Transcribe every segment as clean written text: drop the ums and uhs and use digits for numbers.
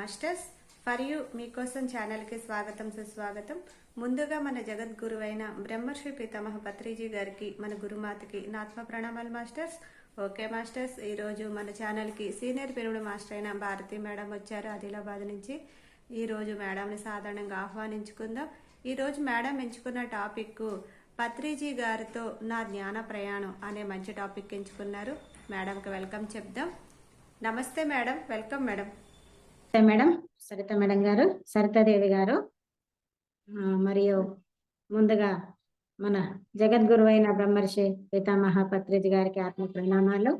Masters for you మీకోసం ఛానల్కి స్వాగతం సుస్వాగతం. ముందుగా మన జగద్గురువైన బ్రహ్మర్షి పితామహ పత్రిజీ గారికి, మన గురుమాతకి నా ఆత్మ ప్రణామాలు మాస్టర్స్. ఓకే మాస్టర్స్, ఈరోజు మన ఛానల్కి సీనియర్ పెరుగుడు మాస్టర్ అయిన భారతి మేడం వచ్చారు ఆదిలాబాద్ నుంచి. ఈరోజు మేడంని సాధారణంగా ఆహ్వానించుకుందాం. ఈరోజు మేడం ఎంచుకున్న టాపిక్ పత్రిజీ గారితో నా జ్ఞాన ప్రయాణం అనే మంచి టాపిక్ ఎంచుకున్నారు. మేడంకి వెల్కమ్ చెప్దాం. నమస్తే madam, welcome madam. Madam Saritha madam గారు, సరితాదేవి గారు, మరియు ముందుగా మన జగద్గురు అయిన బ్రహ్మర్షి పితామహ పత్రిజీ గారికి ఆత్మ ప్రణామాలు,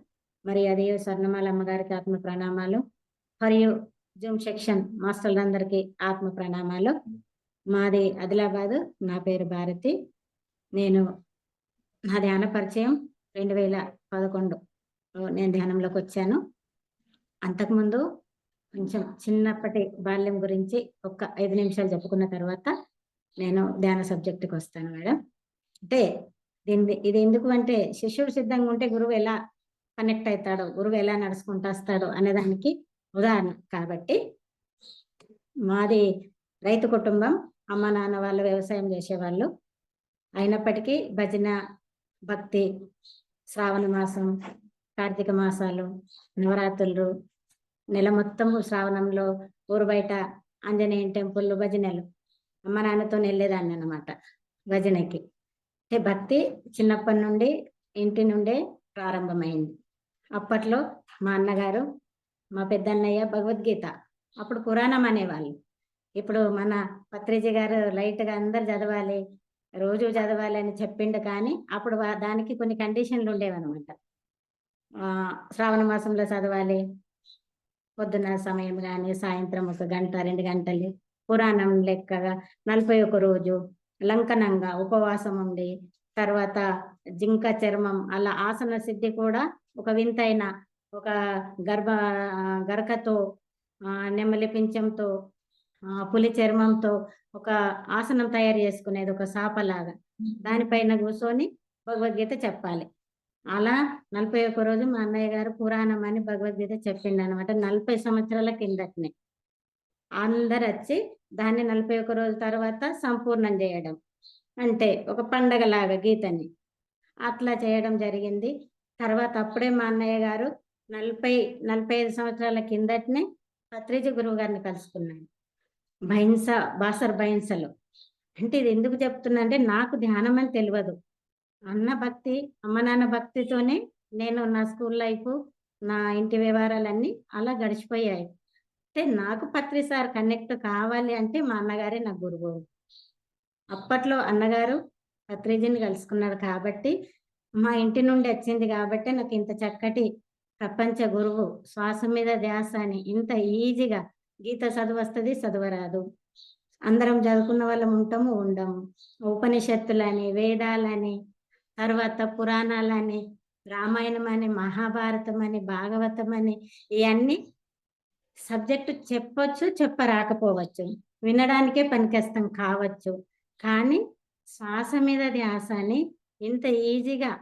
మరియు అదే స్వర్ణమాల అమ్మగారికి ఆత్మ ప్రణామాలు, మరియు జూమ్ సెక్షన్ మాస్టర్లందరికీ ఆత్మ ప్రణామాలు. మాది ఆదిలాబాద్. నా పేరు భారతి. నేను నా ధ్యాన పరిచయం 2011 నేను ధ్యానంలోకి వచ్చాను. అంతకుముందు కొంచెం చిన్నప్పటి బాల్యం గురించి ఒక 5 నిమిషాలు చెప్పుకున్న తర్వాత నేను ధ్యాన సబ్జెక్టుకి వస్తాను మేడం. అంటే ఇది ఎందుకు అంటే, శిష్యుడు సిద్ధంగా ఉంటే గురువు ఎలా కనెక్ట్ అవుతాడో, గురువు ఎలా నడుచుకుంటూ వస్తాడో అనేదానికి ఉదాహరణ. కాబట్టి మాది రైతు కుటుంబం. అమ్మ నాన్న వాళ్ళు వ్యవసాయం చేసేవాళ్ళు. అయినప్పటికీ భజన, భక్తి, శ్రావణ మాసం, కార్తీక మాసాలు, నవరాత్రులు, నెల మొత్తము శ్రావణంలో ఊరు బయట ఆంజనేయ టెంపుల్ భజనలు అమ్మ నాన్నతో వెళ్ళేదాన్ని అనమాట భజనకి. అంటే భక్తి చిన్నప్పటి నుండి ఇంటి నుండే ప్రారంభమైంది. అప్పట్లో మా అన్నగారు, మా పెద్దన్నయ్య భగవద్గీత, అప్పుడు పురాణం అనేవాళ్ళు. ఇప్పుడు మన పత్రిజీ గారు లైట్గా అందరు చదవాలి, రోజు చదవాలి అని చెప్పిండు. కానీ అప్పుడు దానికి కొన్ని కండిషన్లు ఉండేవన్నమాట. శ్రావణ మాసంలో చదవాలి, పొద్దున సమయం కానీ సాయంత్రం 1 గంట 2 గంటలు పురాణం లెక్కగా 41 రోజు లంకనంగా ఉపవాసం ఉండి, తర్వాత జింక చర్మం అలా ఆసన సిద్ధి కూడా ఒక వింతైన ఒక గరకతో, నెమలి పింఛంతో, పులి చర్మంతో ఒక ఆసనం తయారు చేసుకునేది, ఒక సాపలాగా. దానిపైన కూర్చొని భగవద్గీత చెప్పాలి. అలా 41 రోజు మా అన్నయ్య గారు పురాణం అని భగవద్గీత చెప్పిండు అనమాట. 40 సంవత్సరాల కిందటనే అందరు వచ్చి దాన్ని 41 రోజుల తర్వాత సంపూర్ణం చేయడం, అంటే ఒక పండగలాగా గీతని అట్లా చేయడం జరిగింది. తర్వాత అప్పుడే మా అన్నయ్య గారు 45 సంవత్సరాల కిందటనే పత్రిజీ గురువు గారిని కలుసుకున్నాడు బాసర్ బైన్సలో. అంటే ఇది ఎందుకు చెప్తున్నా అంటే, నాకు ధ్యానం అని తెలియదు. అన్న భక్తి, అమ్మ నాన్న భక్తితోనే నేను నా స్కూల్ లైఫ్, నా ఇంటి వ్యవహారాలన్నీ అలా గడిచిపోయాయి. అంటే నాకు పత్రి సార్ కనెక్ట్ కావాలి అంటే మా అన్నగారే నా గురువు. అప్పట్లో అన్నగారు పత్రిజీని కలుసుకున్నారు కాబట్టి, మా ఇంటి నుండి వచ్చింది కాబట్టి నాకు ఇంత చక్కటి ప్రపంచ గురువు, శ్వాస మీద ధ్యాస అని ఇంత ఈజీగా గీత చదువస్తుంది, చదవరాదు. అందరం చదువుకున్న వాళ్ళం ఉంటాము, ఉండము. ఉపనిషత్తులని, వేదాలని, తర్వాత పురాణాలని, రామాయణం అని, మహాభారతం అని, భాగవతం అని, ఇవన్నీ సబ్జెక్టు చెప్పొచ్చు, చెప్పరాకపోవచ్చు, వినడానికే పనికొస్తాం కావచ్చు. కానీ శ్వాస మీద ధ్యాస అని ఇంత ఈజీగా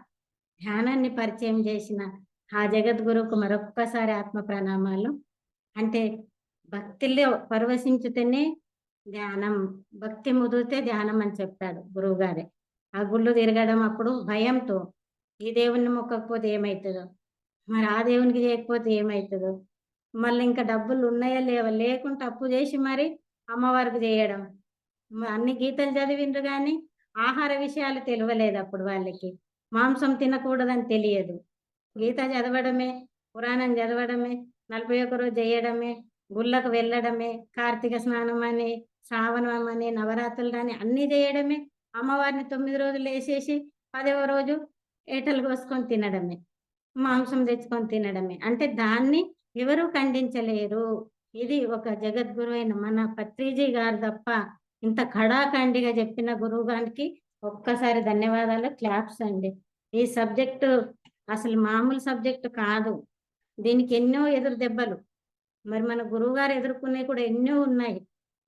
ధ్యానాన్ని పరిచయం చేసిన ఆ జగద్గురువుకు మరొక్కసారి ఆత్మ ప్రణామాలు. అంటే భక్తిలో పరవశించితేనే ధ్యానం, భక్తి ముదిరితే ధ్యానం అని చెప్పాడు గురువు గారే. ఆ గుళ్ళు తిరగడం అప్పుడు భయంతో, ఈ దేవుణ్ణి మొక్కకపోతే ఏమవుతుందో, మరి ఆ దేవునికి చేయకపోతే ఏమవుతుందో, మళ్ళీ ఇంకా డబ్బులు ఉన్నాయా లేవా, లేకుంటే అప్పు చేసి మరి అమ్మవారికి చేయడం. అన్ని గీతలు చదివిండ్రు కానీ ఆహార విషయాలు తెలియలేదు అప్పుడు వాళ్ళకి. మాంసం తినకూడదని తెలియదు. గీత చదవడమే, పురాణం చదవడమే, 41 రోజు చేయడమే, గుళ్ళకు వెళ్ళడమే, కార్తీక స్నానం అని, శ్రావణం అని, నవరాత్రులు అని అన్నీ చేయడమే, అమ్మవారిని 9 రోజులు వేసేసి 10వ రోజు ఏటలు కోసుకొని తినడమే, మాంసం తెచ్చుకొని తినడమే. అంటే దాన్ని ఎవరు ఖండించలేరు. ఇది ఒక జగద్గురు అయిన మన పత్రిజీ గారు తప్ప ఇంత కడాఖండిగా చెప్పిన గురువు గారికి ఒక్కసారి ధన్యవాదాలు, క్లాప్స్ అండి. ఈ సబ్జెక్టు అసలు మామూలు సబ్జెక్టు కాదు. దీనికి ఎన్నో ఎదురు దెబ్బలు మరి మన గురువు గారు ఎదుర్కొనే కూడా ఎన్నో ఉన్నాయి.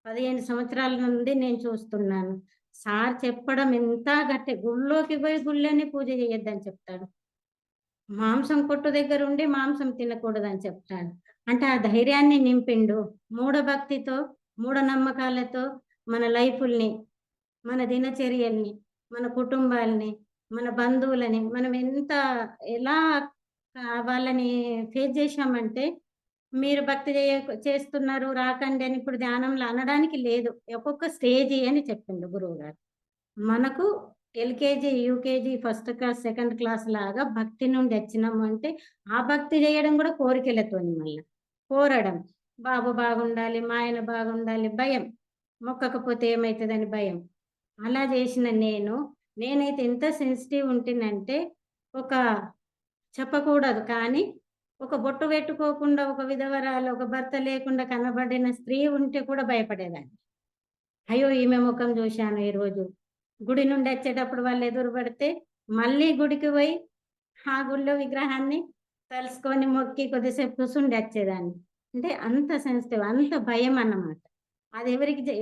15 సంవత్సరాల నుండి నేను చూస్తున్నాను. సార్ చెప్పడం ఎంత గట్టి, గుళ్ళోకి పోయి గుళ్ళని పూజ చేయొద్దని చెప్తాడు. మాంసం కొట్టు దగ్గర ఉండి మాంసం తినకూడదని చెప్తాడు. అంటే ఆ ధైర్యాన్ని నింపిండు. మూఢభక్తితో, మూఢనమ్మకాలతో మన లైఫుల్ని, మన దినచర్యల్ని, మన కుటుంబాల్ని, మన బంధువులని మనం ఎలా వాళ్ళని ఫేస్ చేశామంటే, మీరు భక్తి చేస్తున్నారు రాకండి అని ఇప్పుడు ధ్యానంలో అనడానికి లేదు. ఒక్కొక్క స్టేజి అని చెప్పిండు గురువుగారు. మనకు LKG, UKG, first class, second class లాగా భక్తి నుండి వచ్చినాము అంటే, ఆ భక్తి చేయడం కూడా కోరికలతోని మళ్ళా. కోరడం. బాబు బాగుండాలి, మా ఆయన బాగుండాలి, భయం. మొక్కకపోతే ఏమైతదని భయం. అలా చేసిన నేనైతే ఎంత సెన్సిటివ్ ఉంటినంటే, ఒక చెప్పకూడదు కానీ, ఒక బొట్టు పెట్టుకోకుండా, ఒక విధవరాలు, ఒక భర్త లేకుండా కనబడిన స్త్రీ ఉంటే కూడా భయపడేదాన్ని. అయ్యో! ఈమె ముఖం చూశాను ఈరోజు. గుడి నుండి వచ్చేటప్పుడు వాళ్ళు ఎదురు పడితే, మళ్ళీ గుడికి పోయి, ఆ గుడిలో విగ్రహాన్ని తలుసుకొని, మొక్కి కొద్దిసేపు కూర్చుండి వచ్చేదాన్ని. అంటే అంత సెన్సిటివ్, అంత భయం అన్నమాట. అది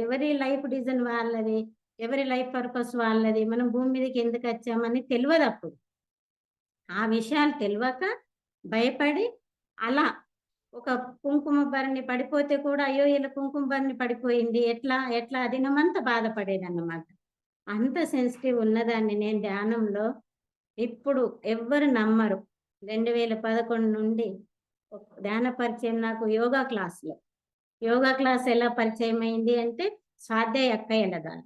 ఎవరి లైఫ్ డిజైన్ వాళ్ళది, ఎవరి లైఫ్ పర్పస్ వాళ్ళది. మనం భూమి మీదకి ఎందుకొచ్చామని తెలవదప్పుడు. ఆ విషయాలు తెలవక, భయపడి అలా ఒక కుంకుమ భరణి పడిపోతే కూడా, అయ్యో! ఈళ్ళ కుంకుమ భరణి పడిపోయింది. ఎట్లా ఆ దినమంతా బాధపడేదన్నమాట. అంత సెన్సిటివ్ ఉన్నదాన్ని నేను ధ్యానంలో. ఇప్పుడు ఎవ్వరు నమ్మరు. 2011 నుండి ధ్యాన పరిచయం నాకు యోగా క్లాస్‌లో. యోగా క్లాస్ ఎలా పరిచయం అయింది అంటే, స్వాధ్యాయ అక్కయ్యల ద్వారా.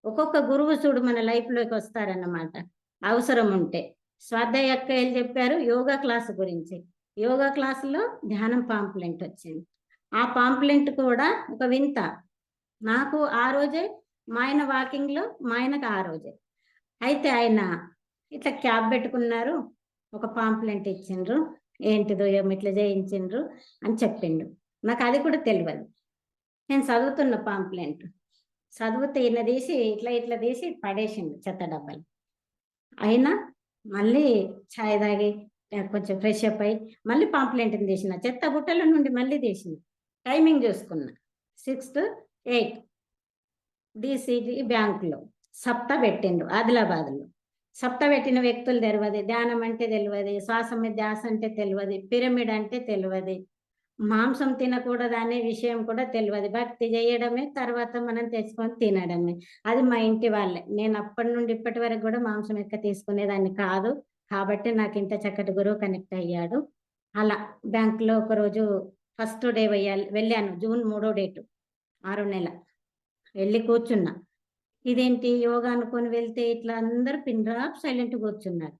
ఒక్కొక్క గురువు చూడు మన లైఫ్‌లోకి వస్తారన్నమాట అవసరం ఉంటే. స్వాధ్యాయ అక్కయ్యలు చెప్పారు యోగా క్లాస్ గురించి. యోగా క్లాస్‌లో ధ్యానం పాంప్లెంట్ వచ్చింది. ఆ పాంప్లెంట్ కూడా ఒక వింత. నాకు ఆ రోజే మా ఆయన వాకింగ్‌లో మా ఆయనకు ఆ రోజే. అయితే ఆయన ఇట్లా క్యాప్ పెట్టుకున్నారు. ఒక పాంప్లెంట్ ఇచ్చిండ్రు. ఏంటిదో ఏమో ఇట్లా చేయించిండ్రు అని చెప్పిండు. నాకది కూడా తెలవదు. నేను చదువుతున్న పాంప్లెంట్. చదివితే ఈయన తీసి ఇట్లా తీసి పడేసిండు చెత్త డబ్బాలో. అయినా మళ్ళీ చాయ్ తాగి కొంచెం ఫ్రెష్ అప్ అయ్యి మళ్ళీ పాంప్లెంట్‌ని తీసిన. చెత్త బుట్టలో నుండి మళ్ళీ తీసిన. టైమింగ్ చూసుకున్నా. 6-8 డీసీబీ బ్యాంక్‌లో. సప్తా పెట్టిండు ఆదిలాబాద్‌లో. సప్తా పెట్టిన వ్యక్తులు తెలవది. ధ్యానం అంటే తెలవది. శ్వాస మీద ధ్యాస అంటే తెలవది. పిరమిడ్ అంటే తెలవది. మాంసం తినకూడదనే విషయం కూడా తెలవది. భక్తి చేయడమే, తర్వాత మనం తెచ్చుకొని తినడమే. అది మా ఇంటి వాళ్ళే. నేను అప్పటి నుండి ఇప్పటి వరకు గూడా మాంసం ఎక్కువ తీసుకునేదాన్ని కాదు. కాబట్టి నాకింత చక్కటి గురువు కనెక్ట్ అయ్యాడు. అలా బ్యాంక్‌లో ఒకరోజు ఫస్ట్ డే వెళ్ళాను. June 3 date. 6 నెల. వెళ్లి కూర్చున్నా. ఇదేంటి యోగా అనుకోని వెళ్తే ఇట్లా అందరూ పిన్ డ్రాప్ సైలెంట్‌గా కూర్చున్నారు.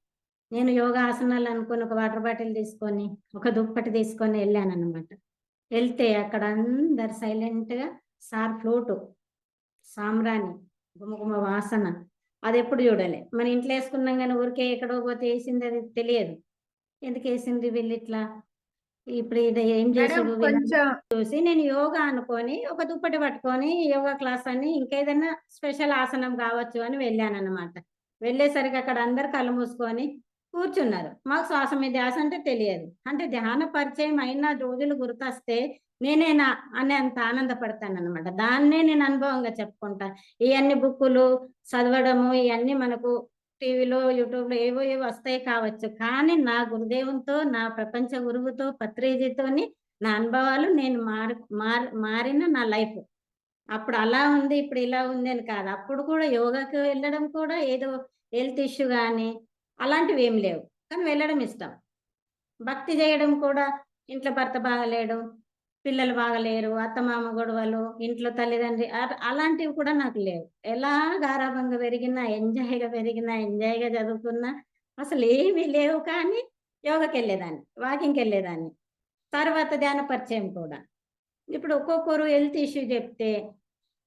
నేను యోగా ఆసనాలు అనుకోని ఒక వాటర్ బాటిల్ తీసుకొని, ఒక దుప్పటి తీసుకొని ఎళ్ళానన్నమాట. ఎళ్తే అక్కడ అందరు సైలెంట్‌గా సార్ ఫ్లూటు, సాంబ్రాణి, గుమగుమ వాసన అదెప్పుడు చూడలే. మన ఇంట్లో యేసుకున్నాం గాని ఊరికే ఎక్కడో పోతే యేసిందది తెలియదు. ఎందుకేసిండ్రు వీళ్ళిట్లా? ఇప్పుడు ఇది ఏం మేడం చేసుడు వీళ్ళని కొంచెం చూసి నేను యోగా అనుకోని ఒక దుప్పటి పట్టుకొని యోగా క్లాస్ అని ఇంకేదన్నా స్పెషల్ ఆసనం కావచ్చు అని వెళ్ళానన్నమాట. వెళ్ళేసరికి అక్కడ అందరూ కళ్ళు మూసుకొని కూర్చున్నారు. మాకు శ్వాస మీద ధ్యాస అంటే తెలియదు. అంటే ధ్యాన పరిచయం అయిన రోజులు గుర్తొస్తే నేనేనా అని అంత ఆనందపడతానన్నమాట. దాన్నే నేను అనుభవంగా చెప్పుకుంటా. ఇయన్నీ బుక్కులు చదవడము ఇయన్నీ మనకు టీవీలో, యూట్యూబ్‌లో ఏవో వస్తాయి కావచ్చు. కానీ నా గురుదేవునితో, నా ప్రపంచ గురువుతో, పత్రిజీతోని నా అనుభవాలు నేను మారిన నా లైఫ్. అప్పుడు అలా ఉంది, ఇప్పుడు ఇలా ఉంది అని కాదు. అప్పుడు కూడా యోగాకి వెళ్ళడం కూడా ఏదో హెల్త్ ఇష్యూ గాని అలాంటివేమి లేవు. కానీ వెళ్ళడం ఇష్టం. భక్తి జేయడం కూడా ఇంట్లో భర్త బాగాలేడు, పిల్లలు బాగాలేరు, అత్తమామ గొడవలు, ఇంట్లో తల్లిదండ్రి అలాంటివి కూడా నాకు లేవు. ఎలా గారాబంగా పెరిగినా, ఎంజాయ్‌గా చదువుకున్నా అసలేమీ లేవు కానీ యోగాకెళ్ళేదాన్ని, వాకింగ్‌కెళ్ళేదాన్ని. తర్వాత ధ్యాన పరిచయం కూడా. ఇప్పుడు ఒక్కొక్కరు హెల్త్ ఇష్యూ చెప్తే,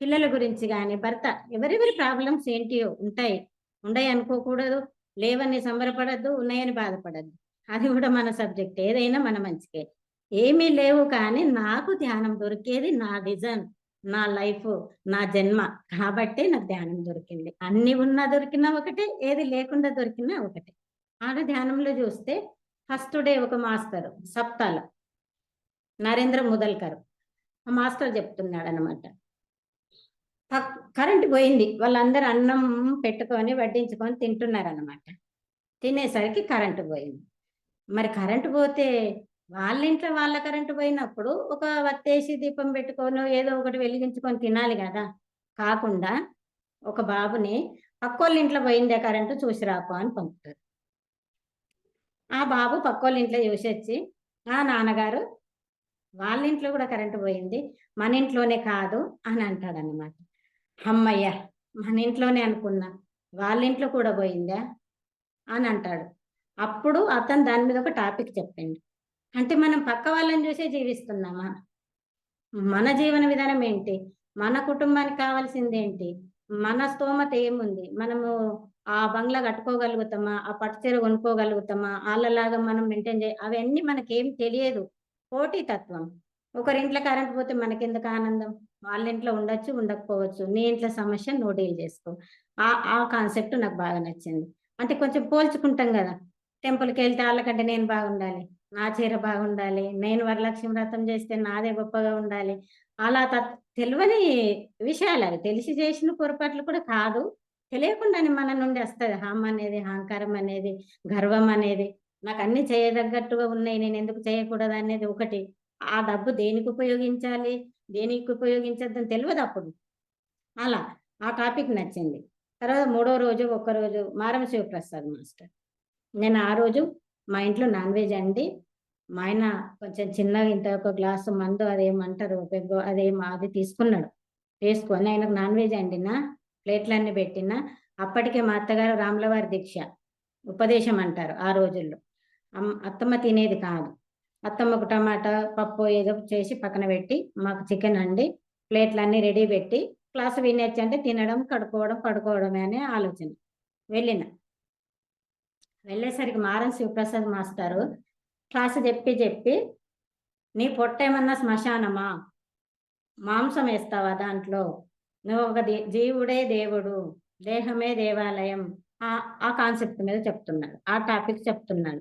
పిల్లల గురించి గాని, భర్త ఎవరెవరి ప్రాబ్లమ్స్ ఏంటియో ఉంటాయి. ఉండయనుకోకూడదు, లేవని సంబరపడొద్దు, ఉన్నాయని బాధపడొద్దు. అది గూడా మన సబ్జెక్ట్. ఏదైనా మన మంచికే. ఏమీ లేవు కానీ నాకు ధ్యానం దొరికేది నా విజన్, నా లైఫు, నా జన్మ. కాబట్టే నాకు ధ్యానం దొరికింది. అన్నీ ఉన్నా దొరికినా ఒకటే, ఏది లేకుండా దొరికినా ఒకటే. ఆడ ధ్యానంలో జూస్తే ఫస్ట్ డే ఒక మాస్టరు సప్తాలో నరేంద్ర ముదల్కర్. ఆ మాస్టర్ చెప్తున్నాడనమాట. కరెంట్ పోయింది. వాళ్ళందరూ అన్నం పెట్టుకొని, వడ్డించుకొని తింటున్నారనమాట. తినేసరికి కరెంట్ పోయింది. మరి కరెంటు పోతే వాళ్ళ ఇంట్లో వాళ్ళ కరెంటు పోయినప్పుడు ఒక వత్తేసి దీపం పెట్టుకొని ఏదో ఒకటి వెలిగించుకొని తినాలి కదా! కాకుండా ఒక బాబుని పక్కోళ్ళ ఇంట్లో పోయిందే కరెంటు చూసి రాపో అని పంపుతారు. ఆ బాబు పక్కోళ్ళ ఇంట్లో చూసొచ్చి, "ఆ! నాన్నగారు వాళ్ళ ఇంట్లో కూడా కరెంటు పోయింది. మన ఇంట్లోనే కాదు" అని అంటాడన్నమాట. హమ్మయ్య! మన ఇంట్లోనే అనుకున్నా. వాళ్ళ ఇంట్లో కూడా పోయిందా? అని అంటాడు. అప్పుడు అతను దాని మీద ఒక టాపిక్ చెప్పిండు. అంటే మనం పక్క వాళ్ళని చూసే జీవిస్తున్నామా? మన జీవన విధానం ఏంటి? మన కుటుంబానికి కావాల్సిందేంటి? మన స్తోమత ఏముంది? మనము ఆ బంగ్లా కట్టుకోగలుగుతామా? ఆ పట్టు చీర కొనుక్కోగలుగుతామా? ఆళ్ళలాగా మనం మెయింటైన్ అవన్నీ మనకేం తెలియదు. పోటీతత్వం. ఒకరింట్లో కరెంట్ పోతే మనకెందుకు ఆనందం? వాళ్ళ ఇంట్లో ఉండొచ్చు, ఉండకపోవచ్చు. నీ ఇంట్లో సమస్య నువ్వు డీల్ చేసుకో. ఆ కాన్సెప్ట్ నాకు బాగా నచ్చింది. అంటే కొంచెం పోల్చుకుంటాం గదా! టెంపుల్‌కెళ్తే ఆళ్ళకంటే నేను బాగుండాలి. నా చీర బాగుండాలి. నేను వరలక్ష్మి వ్రతం చేస్తే నాదే గొప్పగా ఉండాలి. అలా తెలవని విషయాలవి. తెలిసి చేసిన పొరపాట్లు కూడా కాదు. తెలియకుండానే మన నుండి వస్తది. అహం అనేది, అహంకారం అనేది, గర్వం అనేది. నాకన్నీ చేయదగ్గట్టుగా ఉన్నాయి. నేనెందుకు చేయకూడదనేది ఒకటి. ఆ డబ్బు దేనికి ఉపయోగించాలి? దేనికి ఉపయోగించొద్దని తెలవదప్పుడు. అలా. ఆ టాపిక్ నచ్చింది. తర్వాత మూడో రోజు ఒక్కరోజు మారం శివప్రసాద్ మాస్టర్. నేను ఆ రోజు మా ఇంట్లో నాన్ వెజ్ అండి. మా ఆయన కొంచెం చిన్నగా ఇంత ఒక గ్లాసు మందు అదేమంటారు పెగ్గో అది తీసుకున్నాడు. తీసుకొని ఆయనకు నాన్ వెజ్ అండినా, ప్లేట్‌లన్నీ పెట్టినా, అప్పటికే మా అత్తగారు రాములవారి దీక్ష. ఉపదేశం అంటారు ఆ రోజుల్లో. అత్తమ్మ తినేది కాదు. అత్తమ్మకు టమాటా, పప్పో ఏదో చేసి పక్కన పెట్టి, మాకు చికెన్ అండి, ప్లేట్‌లన్నీ రెడీ పెట్టి, క్లాసు వినొచ్చంటే తినడం, కడుక్కోవడం, పడుకోవడమే అనే ఆలోచన. వెళ్ళిన. వెళ్ళేసరికి మారం శివప్రసాద్ మాస్టారు క్లాస్ చెప్పి, "నీ పొట్టేమన్నా శ్మశానమా? మాంసం ఏస్తావా దాంట్లో? నువ్వొక జీవుడే దేవుడు. దేహమే దేవాలయం." ఆ కాన్సెప్ట్ మీద చెప్తున్నాడు. ఆ టాపిక్ చెప్తున్నాడు.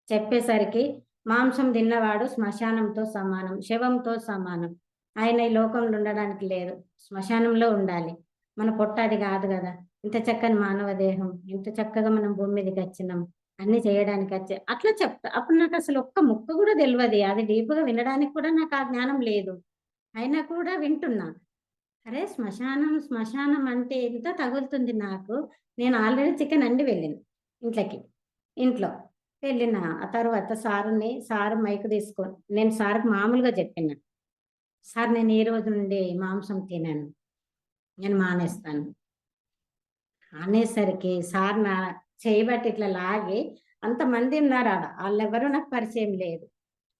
చెప్పేసరికి మాంసం తిన్నవాడు శ్మశానంతో సమానం. శవంతో సమానం. ఆయన ఈ లోకంలో ఉండడానికి లేదు. శ్మశానంలో ఉండాలి. మన పొట్ట అది గాదు గదా! ఇంత చక్కని మానవ దేహం. ఇంత చక్కగా మనం భూమి మీదకొచ్చినాం. అన్నీ చేయడానికొచ్చే అట్లా చెప్తా. అప్పుడు నాకసలు ఒక్క ముక్క గూడా దెల్వది. అది డీప్‌గా వినడానికి కూడా నాకు ఆ జ్ఞానం లేదు. అయినా కూడా వింటున్నా. అరే! శ్మశానం అంటే ఎంత తగులుతుంది నాకు. నేను ఆల్రెడీ చికెన్ అండి వెళ్ళిన ఇంట్లకి. ఇంట్లో వెళ్ళిన. ఆ తర్వాత సారు మైక్ తీసుకొని నేను సార్‌కి మామూలుగా చెప్పిన. సార్ నేను ఈ రోజు నుండి మాంసం తినను. నేను మానేస్తాను. అనేసరికి సార్ నా చెయ్యి బట్టి ఇట్లా లాగి అంతమంది ఉన్నారాడ. ఆళ్ళెవరూ నాకు పరిచయం లేదు.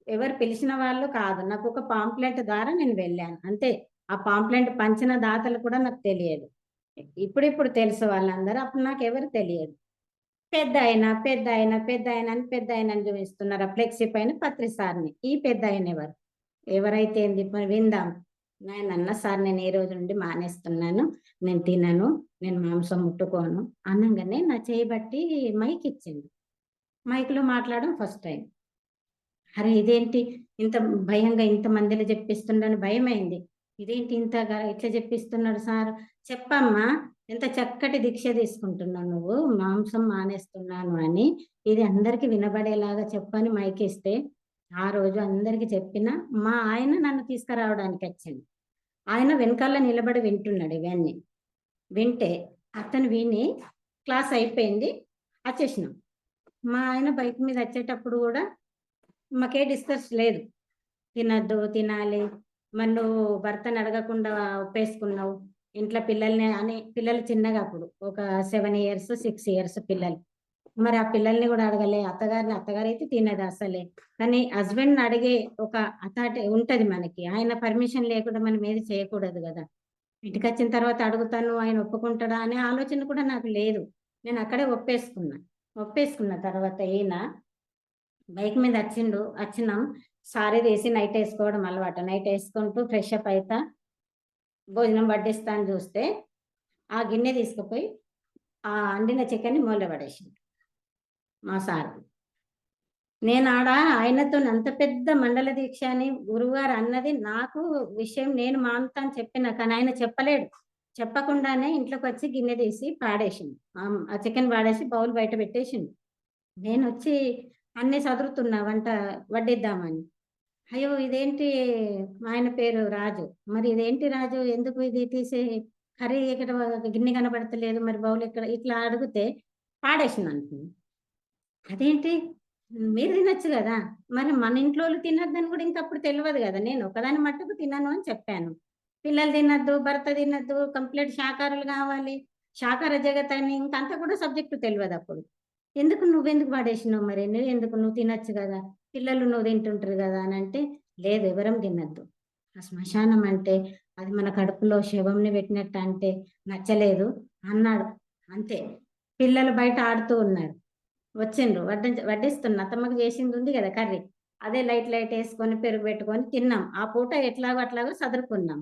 ఎవరు పిలిచిన వాళ్ళు కాదు. నాకొక పాంప్లెట్ ద్వారా నేను వెళ్ళాను. అంతే. ఆ పాంప్లెట్ పంచిన దాతలు కూడా నాకు తెలియదు. ఇప్పుడిప్పుడు తెలుసు వాళ్ళందరూ. అప్పుడు నాకెవరు తెలియదు. పెద్దాయన అని పెద్దాయనని చూపిస్తున్నారు. ఆ ఫ్లెక్సీ పైన పత్రి సార్‌ని. ఈ పెద్దాయన ఎవరు? ఎవరైతే ఏంది మరి విందాం. నేనన్నా సార్ నేను ఈ రోజు నుండి మానేస్తున్నాను. నేను తినను. నేను మాంసం ముట్టుకోను. అనంగానే నా చేయి బట్టి మైక్ ఇచ్చిండు. మైక్‌లో మాట్లాడడం ఫస్ట్ టైమ్. అరే! ఇదేంటి ఇంత భయంగా ఇంతమందిలో జెప్పిస్తుండని భయమైంది. ఇదేంటి ఇంతగా ఇట్లా జెప్పిస్తున్నాడు సారు. చెప్పమ్మా ఎంత చక్కటి దీక్ష తీసుకుంటున్నావు నువ్వు. మాంసం మానేస్తున్నాను అని. ఇది అందరికి వినబడేలాగా చెప్పని మైకిస్తే, ఆ రోజు అందరికి చెప్పినా, మా ఆయన నన్ను తీసుకురావడానికొచ్చిండు. ఆయన వెనకాల నిలబడి వింటున్నాడు ఇవన్నీ. వింటే అతను విని క్లాస్ అయిపోయింది. అచ్చేసినాం. మా ఆయన బైక్ మీద అచ్చేటప్పుడు గూడా మాకే డిస్కస్ లేదు. తినొద్దు, తినాలి. మరి నువ్వు భర్తని అడగకుండా ఒప్పేసుకున్నావు. ఇంట్లో పిల్లల్ని అని పిల్లలు చిన్నగా అప్పుడు. ఒక 7 ఇయర్స్, 6 ఇయర్స్ పిల్లలు. మరి ఆ పిల్లల్ని గూడా అడగలే. అత్తగారైతే తినదు అసలే. కానీ హస్బెండ్‌ని అడిగే ఒక అథారిటీ ఉంటది మనకి. ఆయన పర్మిషన్ లేకుండా మనం ఏది చేయకూడదు గదా! ఇంటికొచ్చిన తర్వాత అడుగుతాను, ఆయన ఒప్పుకుంటాడా అనే ఆలోచన కూడా నాకు లేదు. నేను అక్కడే ఒప్పేసుకున్నా. ఒప్పేసుకున్న తర్వాత ఈయన బైక్ మీద అచ్చినాం. సారీ తీసి నైట్ ఏసుకోవడం అలవాటు. నైట్ ఏసుకుంటూ ఫ్రెష్ అప్ అయితా, భోజనం వడ్డిస్తా అని జూస్తే, ఆ గిన్నె తీసుకుపోయి ఆ అండిన చికెన్‌ని మూల పడేసిండు మా సారు. నేనాడ ఆయనతోని అంత పెద్ద మండల దీక్ష అని గురువుగారు అన్నది నాకు విషయం నేను మానుతా అని చెప్పిన. కానీ ఆయన చెప్పలేడు. చెప్పకుండానే ఇంట్లోకొచ్చి గిన్నె తీసి పాడేసిండు. ఆ చికెన్ పాడేసి బౌల్ బయట పెట్టేసిండు. నేనొచ్చి అన్నీ సదురుతున్నా వంట వడ్డిద్దామని. అయ్యో! ఇదేంటి మా ఆయన పేరు రాజు. మరి ఇదేంటి రాజు ఎందుకు ఇది తీసి కర్రీ ఇక్కడ గిన్నె కనపడతలేదు. మరి బౌల్ ఎక్కడ? ఇట్లా అడిగితే పాడేసిందనుకుంది. అదేంటి? మీరు తినొచ్చు గదా! మరి మన ఇంట్లోళ్ళు తినొద్దని గూడా ఇంకప్పుడు తెలవదు గదా! నేను ఒకదాని మట్టుకు తినను అని చెప్పాను. పిల్లలు తినొద్దు, భర్త తినొద్దు, కంప్లీట్ శాకాహారులు గావాలి, శాకాహార జగతని ఇంకంతా కూడా సబ్జెక్ట్ తెలవదప్పుడు. నువ్వెందుకు పడేసినావు మరి? నువ్వు తినొచ్చు గదా! పిల్లలు నువ్వు తింటుంటరు గదా! అనంటే, లేదు ఎవరం తినొద్దు. ఆ శ్మశానం అంటే అది మన కడుపులో శవంని పెట్టినట్టు అంటే నచ్చలేదు అన్నాడు. అంతే. పిల్లలు బయట ఆడుతూ ఉన్నారు. వచ్చిండ్రు. వడ్డిస్తున్నా. అత్తమ్మకి చేసిందుంది గదా కర్రీ. అదే లైట్ యేసుకొని, పెరుగు పెట్టుకొని తిన్నాం. ఆ పూట ఎట్లాగో అట్లాగో సదురుకున్నాం.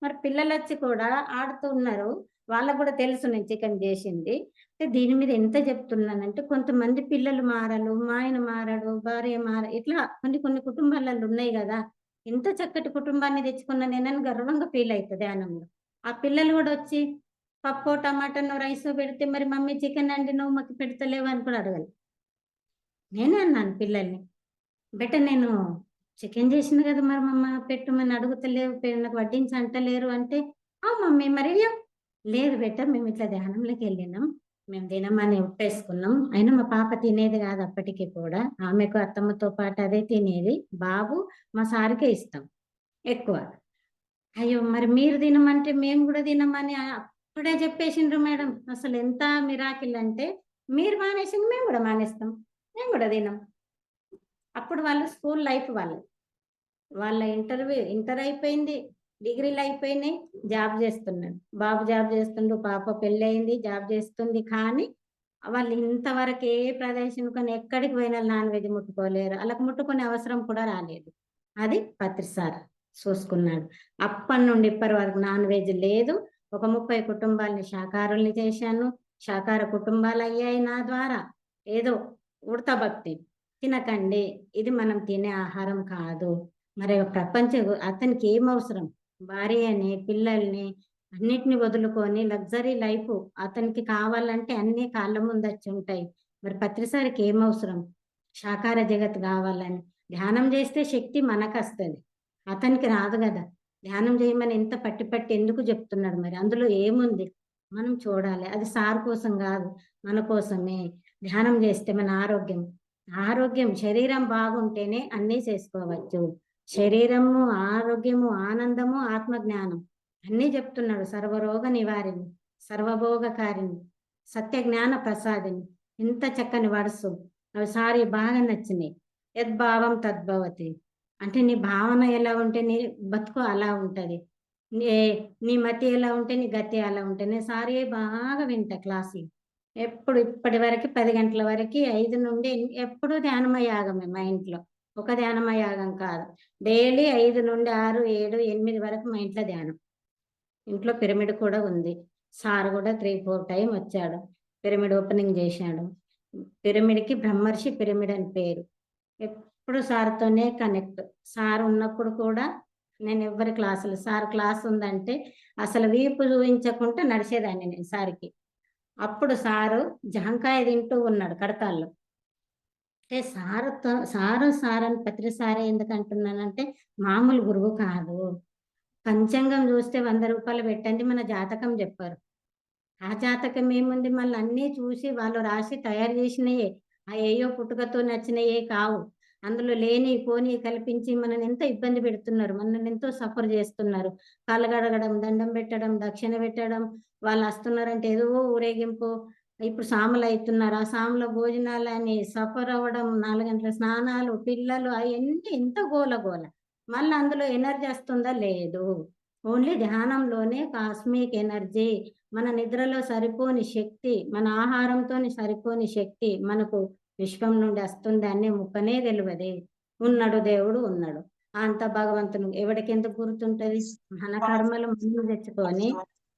మరి పిల్లలొచ్చి కూడా ఆడుతూ ఉన్నారు. వాళ్ళకి గూడా తెలుసు నేను చికెన్ జేసింది. దీని మీద ఎంత జెప్తున్నానంటే, కొంతమంది పిల్లలు మారలు, మా ఆయన మారడు, భార్య ఇట్లా కొన్ని కొన్ని కుటుంబాలలో ఉన్నాయి గదా! ఎంత చక్కటి కుటుంబాన్ని తెచ్చుకున్న నేనని గర్వంగా ఫీల్ అయితా ధ్యానంలో. ఆ పిల్లలు గూడా వచ్చి పప్పో, టమాటానో, రైసో పెడితే మరి మమ్మీ చికెన్ వండినవు మాకు పెడతలేవు అని కూడా అడగలే. నేనే అన్నాను పిల్లల్ని. బెట్ట నేను చికెన్ జేషినా గదా! మరి మమ్మ పెట్టమని అడుగుతలేవు, నాకు వడ్డించి అంటలేరు అంటే, "ఆ! మమ్మీ మరి ఇయ్యు." లేదు బెట్ట మేమిట్లా ధ్యానంలోకెళ్ళినాం. మేము తినమని ఒప్పేసుకున్నాం. అయినా మా పాప తినేది గాదు అప్పటికి కూడా. ఆమెకు అత్తమ్మతో పాటు అదే తినేది. బాబు, మా సారుకే ఇష్టం ఎక్కువ. అయ్యో! మరి మీరు తినమంటే మేము గూడా తినమని అప్పుడే జెప్పేసిండ్రు మేడం. అసలెంత మిరాకిల్ అంటే, మీరు మానేసింది మేము గూడా మానేస్తాం. మేము గూడా తినం. అప్పుడు వాళ్ళు స్కూల్ లైఫ్ వాళ్ళది. వాళ్ళ ఇంటర్ అయిపోయింది. డిగ్రీలయిపోయినాయి. జాబ్ జేస్తున్నాడు. బాబు జాబ్ జేస్తుండు. పాప పెళ్లయింది. జాబ్ జేస్తుంది. కానీ వాళ్ళు ఇంతవరకు ఏ ప్రదేశంకని ఎక్కడికి పోయినా నాన్ వెజ్ ముట్టుకోలేరు. ఆళ్ళకి ముట్టుకునే అవసరం కూడా రాలేదు. అది పత్రి సార్ చూసుకున్నాడు. అప్పటినుండి ఇప్పటి వరకు నాన్ వెజ్ లేదు. ఒక 30 కుటుంబాల్ని శాకాహారుల్ని చేశాను. శాకాహార కుటుంబాలయ్యాయి నా ద్వారా. ఏదో ఉడతా భక్తి. తినకండి. ఇది మనం తినే ఆహారం కాదు. మరి అతనికి ఏమవసరం? భార్యని, పిల్లల్ని అన్నిటిని వదులుకొని లగ్జరీ లైఫు అతనికి కావాలంటే అన్నీ కాళ్ళ ముందచ్చుంటాయి. మరి పత్రిసారికి ఏమవసరం? శాకాహార జగత్ గావాలని. ధ్యానం జేస్తే శక్తి మనకస్తది. అతనికి రాదు గదా! ధ్యానం జేయమని ఎంత పట్టి పట్టి ఎందుకు జెప్తున్నాడు మరి? అందులో ఏముంది? మనం చూడాలి. అది సార్ కోసం గాదు. మన కోసమే. ధ్యానం జేస్తే మన ఆరోగ్యం శరీరం బాగుంటేనే అన్నీ చేసుకోవచ్చు. శరీరము, ఆరోగ్యము, ఆనందము, ఆత్మజ్ఞానం అన్నీ జెప్తున్నాడు. సర్వరోగ నివారిణి, సర్వభోగకారిణి, సత్య జ్ఞాన ప్రసాదిని. ఇంత చక్కని వర్డ్సు. అవి సారీ బాగా నచ్చినాయి. యద్భావం తద్భవతి. అంటే నీ భావన ఎలా ఉంటే నీ బతుకు అలా ఉంటది. నీ నీ మతి ఎలా ఉంటే నీ గతి అలా ఉంటది. నేను సారీ బాగా వింటా క్లాసులు. ఎప్పుడు ఇప్పటి వరకి 10 గంటల వరకి 5 నుండి ఎప్పుడూ ధ్యానమయాగమే మా ఇంట్లో. ఒక ధ్యానమయాగం కాదు. డైలీ 5 నుండి 6, 7, 8 వరకు మా ఇంట్లో ధ్యానం. ఇంట్లో పిరమిడ్ కూడా ఉంది. సార్ గూడా 3, 4 టైమ్ వచ్చాడు. పిరమిడ్ ఓపెనింగ్ జేశాడు. పిరమిడ్‌కి బ్రహ్మర్షి పిరమిడ్ అని పేరు. ఎప్పుడు సార్‌తోనే కనెక్ట్. సార్ ఉన్నప్పుడు కూడా నేనెవ్వరి క్లాసులు సార్ క్లాస్ ఉందంటే అసలు వీపు చూయించకుండా నడిచేదాన్ని నేను సార్‌కి. అప్పుడు సారు జాంకాయ తింటూ ఉన్నాడు కడతాల్లో. అంటే సారు అని పత్రి సారే ఎందుకంటున్నానంటే మామూలు గురువు కాదు. పంచాంగం చూస్తే రూ. 100 పెట్టండి మన జాతకం చెప్పరు. ఆ జాతకం ఏముంది మళ్ళీ అన్నీ చూసి వాళ్ళు రాసి తయారు చేసినయే. ఏయో పుట్టుకతో నచ్చినయే కావు. అందులో లేనియి, పోనియి కల్పించి మనల్ని ఎంత ఇబ్బంది పెడుతున్నారు. మనల్ని ఎంతో సఫర్ చేస్తున్నారు. కాళ్ళు కడగడం, దండం పెట్టడం, దక్షిణ పెట్టడం, వాళ్ళొస్తున్నారంటే ఏదో ఊరేగింపు. ఇప్పుడు సాములయితున్నారు. ఆ సాముల భోజనాలని సఫర్ అవ్వడం, 4 గంటల స్నానాలు, పిల్లలు అయన్నీ ఎంత గోల. మళ్ళా అందులో ఎనర్జీ వస్తుందా? లేదు. ఓన్లీ ధ్యానంలోనే కాస్మిక్ ఎనర్జీ. మన నిద్రలో సరిపోని శక్తి, మన ఆహారంతోని సరిపోని శక్తి మనకు విశ్వం నుండి వస్తుందనే ముక్కనే తెలవదే. ఉన్నడు దేవుడు ఉన్నడు. అంత భగవంతుని ఎవడికెందుకు గుర్తుంటది? మన కర్మలు మనం తెచ్చుకొని,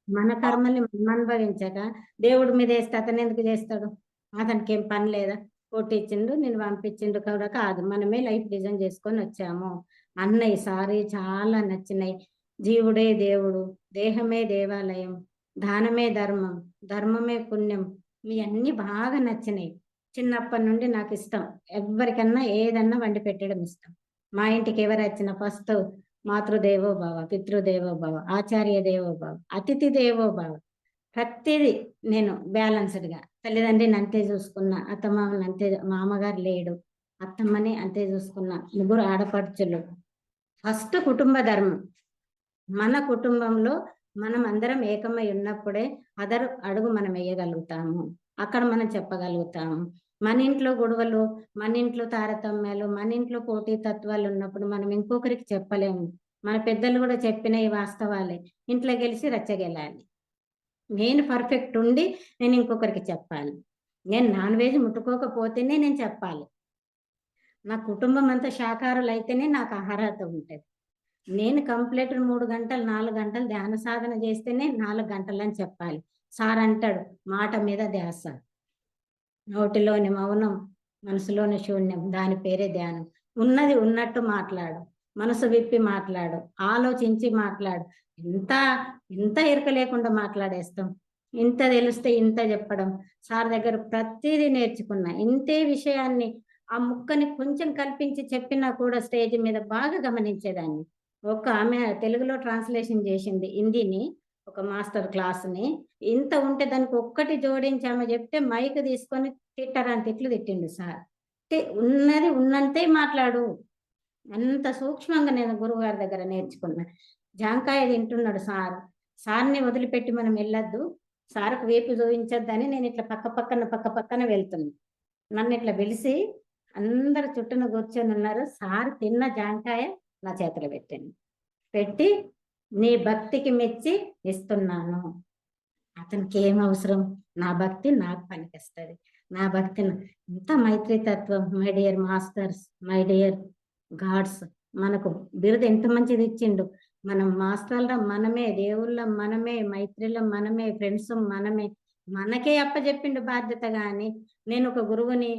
మన కర్మల్ని మనం అనుభవించక, దేవుడి మీదేస్తే అతనెందుకు చేస్తాడు? అతనికేం పని లేదా? కోటిచ్చిండు, నిన్ను పంపించిండు కూడా కాదు. మనమే లైఫ్ డిజైన్ చేసుకొనొచ్చాము. అన్నయి సారీ చాలా నచ్చినయి. జీవుడే దేవుడు, దేహమే దేవాలయం, దానమే ధర్మం, ధర్మమే పుణ్యం. ఇయన్నీ బాగా నచ్చినయి. చిన్నప్పటి నుండి నాకు ఇష్టం. ఎవరికన్నా ఏదన్నా వండి పెట్టడం ఇష్టం. మా ఇంటికి ఎవరు వచ్చినా ఫస్ట్ మాతృదేవో భవ, పితృదేవో భవ, ఆచార్య దేవో భవ, అతిథి దేవో భవ. ప్రతిదీ నేను బ్యాలెన్స్డ్గా తల్లిదండ్రిని అంతే చూసుకున్నా, అత్తమామని అంతే, మా అమ్మగారు లేడు, అత్తమ్మని అంతే చూసుకున్నా, ముగ్గురు ఆడపడుచులు. ఫస్ట్ కుటుంబ ధర్మం. మన కుటుంబంలో మనం అందరం ఏకమై ఉన్నప్పుడే అదరు అడుగు మనం వేయగలుగుతాము. అక్కడ మనం చెప్పగలుగుతాము. మన ఇంట్లో గొడవలు, మన ఇంట్లో తారతమ్యాలు, మన ఇంట్లో పోటీ తత్వాలు ఉన్నప్పుడు మనం ఇంకొకరికి చెప్పలేము. మన పెద్దలు కూడా చెప్పిన ఈ వాస్తవాలే. ఇంట్లో గెలిచి రచ్చగెలాలి. నేను పర్ఫెక్ట్ ఉండి నేను ఇంకొకరికి చెప్పాలి. నేను నాన్ వెజ్ ముట్టుకోకపోతేనే నేను చెప్పాలి. నా కుటుంబం అంతా శాకాహారులు అయితేనే నాకు అర్హత ఉంటుంది. నేను కంప్లీట్ 3 గంటలు 4 గంటలు ధ్యాన సాధన చేస్తేనే 4 గంటలని చెప్పాలి. సార్ అంటాడు, మాట మీద ధ్యాస, నోటిలోని మౌనం, మనసులోని శూన్యం, దాని పేరే ధ్యానం. ఉన్నది ఉన్నట్టు మాట్లాడు, మనసు విప్పి మాట్లాడు, ఆలోచించి మాట్లాడు. ఇంత ఇంత ఎరక లేకుండా మాట్లాడేస్తాం. ఇంత తెలిస్తే ఇంత చెప్పడం. సార్ దగ్గర ప్రతిదీ నేర్చుకున్నా. ఇంతే విషయాన్ని ఆ ముక్కని కొంచెం కల్పించి చెప్పినా కూడా స్టేజ్ మీద బాగా గమనించేదాన్ని. ఒక ఆమె తెలుగులో ట్రాన్స్లేషన్ చేసింది హిందీని, ఒక మాస్టర్ క్లాస్ని. ఇంత ఉంటే దానికి ఒక్కటి జోడించి ఆమె చెప్తే మైక్ తీసుకొని తిట్టరాని తిట్లు తిట్టిండు సార్. ఉన్నది ఉన్నంతే మాట్లాడు. అంత సూక్ష్మంగా నేను గురువుగారి దగ్గర నేర్చుకున్నా. జాంకాయ తింటున్నాడు సార్, సార్ని వదిలిపెట్టి మనం వెళ్ళొద్దు, సార్కు వేపు చూపించొద్దని నేను ఇట్లా పక్క పక్కన వెళ్తున్నా. నన్ను ఇట్లా పిలిచి అందరు చుట్టూను కూర్చొని ఉన్నారు. సార్ తిన్న జాంకాయ నా చేతిలో పెట్టి నీ భక్తికి మెచ్చి ఇస్తున్నాను. అతనికి ఏం అవసరం? నా భక్తి నాకు పనికిస్తుంది. నా భక్తి ఇంత మైత్రితత్వం. My dear masters, my dear gods, మనకు బిరుదు ఎంత మంచిది ఇచ్చిండు. మనం మాస్టర్ల మనమే, దేవుళ్ళ మనమే, మైత్రిలో మనమే, ఫ్రెండ్స్ మనమే. మనకే అప్పచెప్పిండు బాధ్యత. కానీ నేను ఒక గురువుని,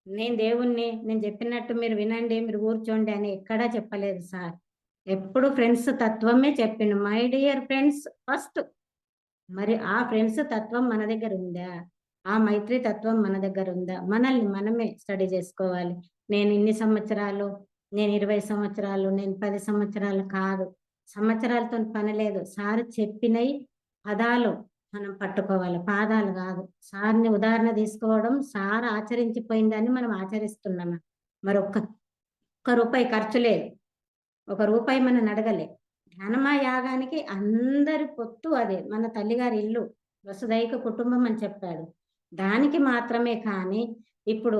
నేను దేవుణ్ణి, నేను చెప్పినట్టు మీరు వినండి, మీరు కూర్చోండి అని ఎక్కడా చెప్పలేదు సార్. ఎప్పుడు ఫ్రెండ్స్ తత్వమే చెప్పిండు. My dear friends first. మరి ఆ ఫ్రెండ్స్ తత్వం మన దగ్గర ఉందా? ఆ మైత్రి తత్వం మన దగ్గర ఉందా? మనల్ని మనమే స్టడీ చేసుకోవాలి. నేను ఇన్ని సంవత్సరాలు, నేను 20 సంవత్సరాలు, నేను 10 సంవత్సరాలు కాదు. సంవత్సరాలతో పని లేదు. సార్ చెప్పినవి పదాలు మనం పట్టుకోవాలి, పాదాలు కాదు. సార్ని ఉదాహరణ తీసుకోవడం, సార్ ఆచరించిపోయిందని మనం ఆచరిస్తున్నాం. మరి ఒక్క రూపాయి ఖర్చు లేదు, ఒక రూపాయి మనం అడగలే. జ్ఞానమా యాగానికి అందరి పొత్తు అదే. మన తల్లిగారి ఇల్లు వసుదైక కుటుంబం అని చెప్పాడు. దానికి మాత్రమే. కానీ ఇప్పుడు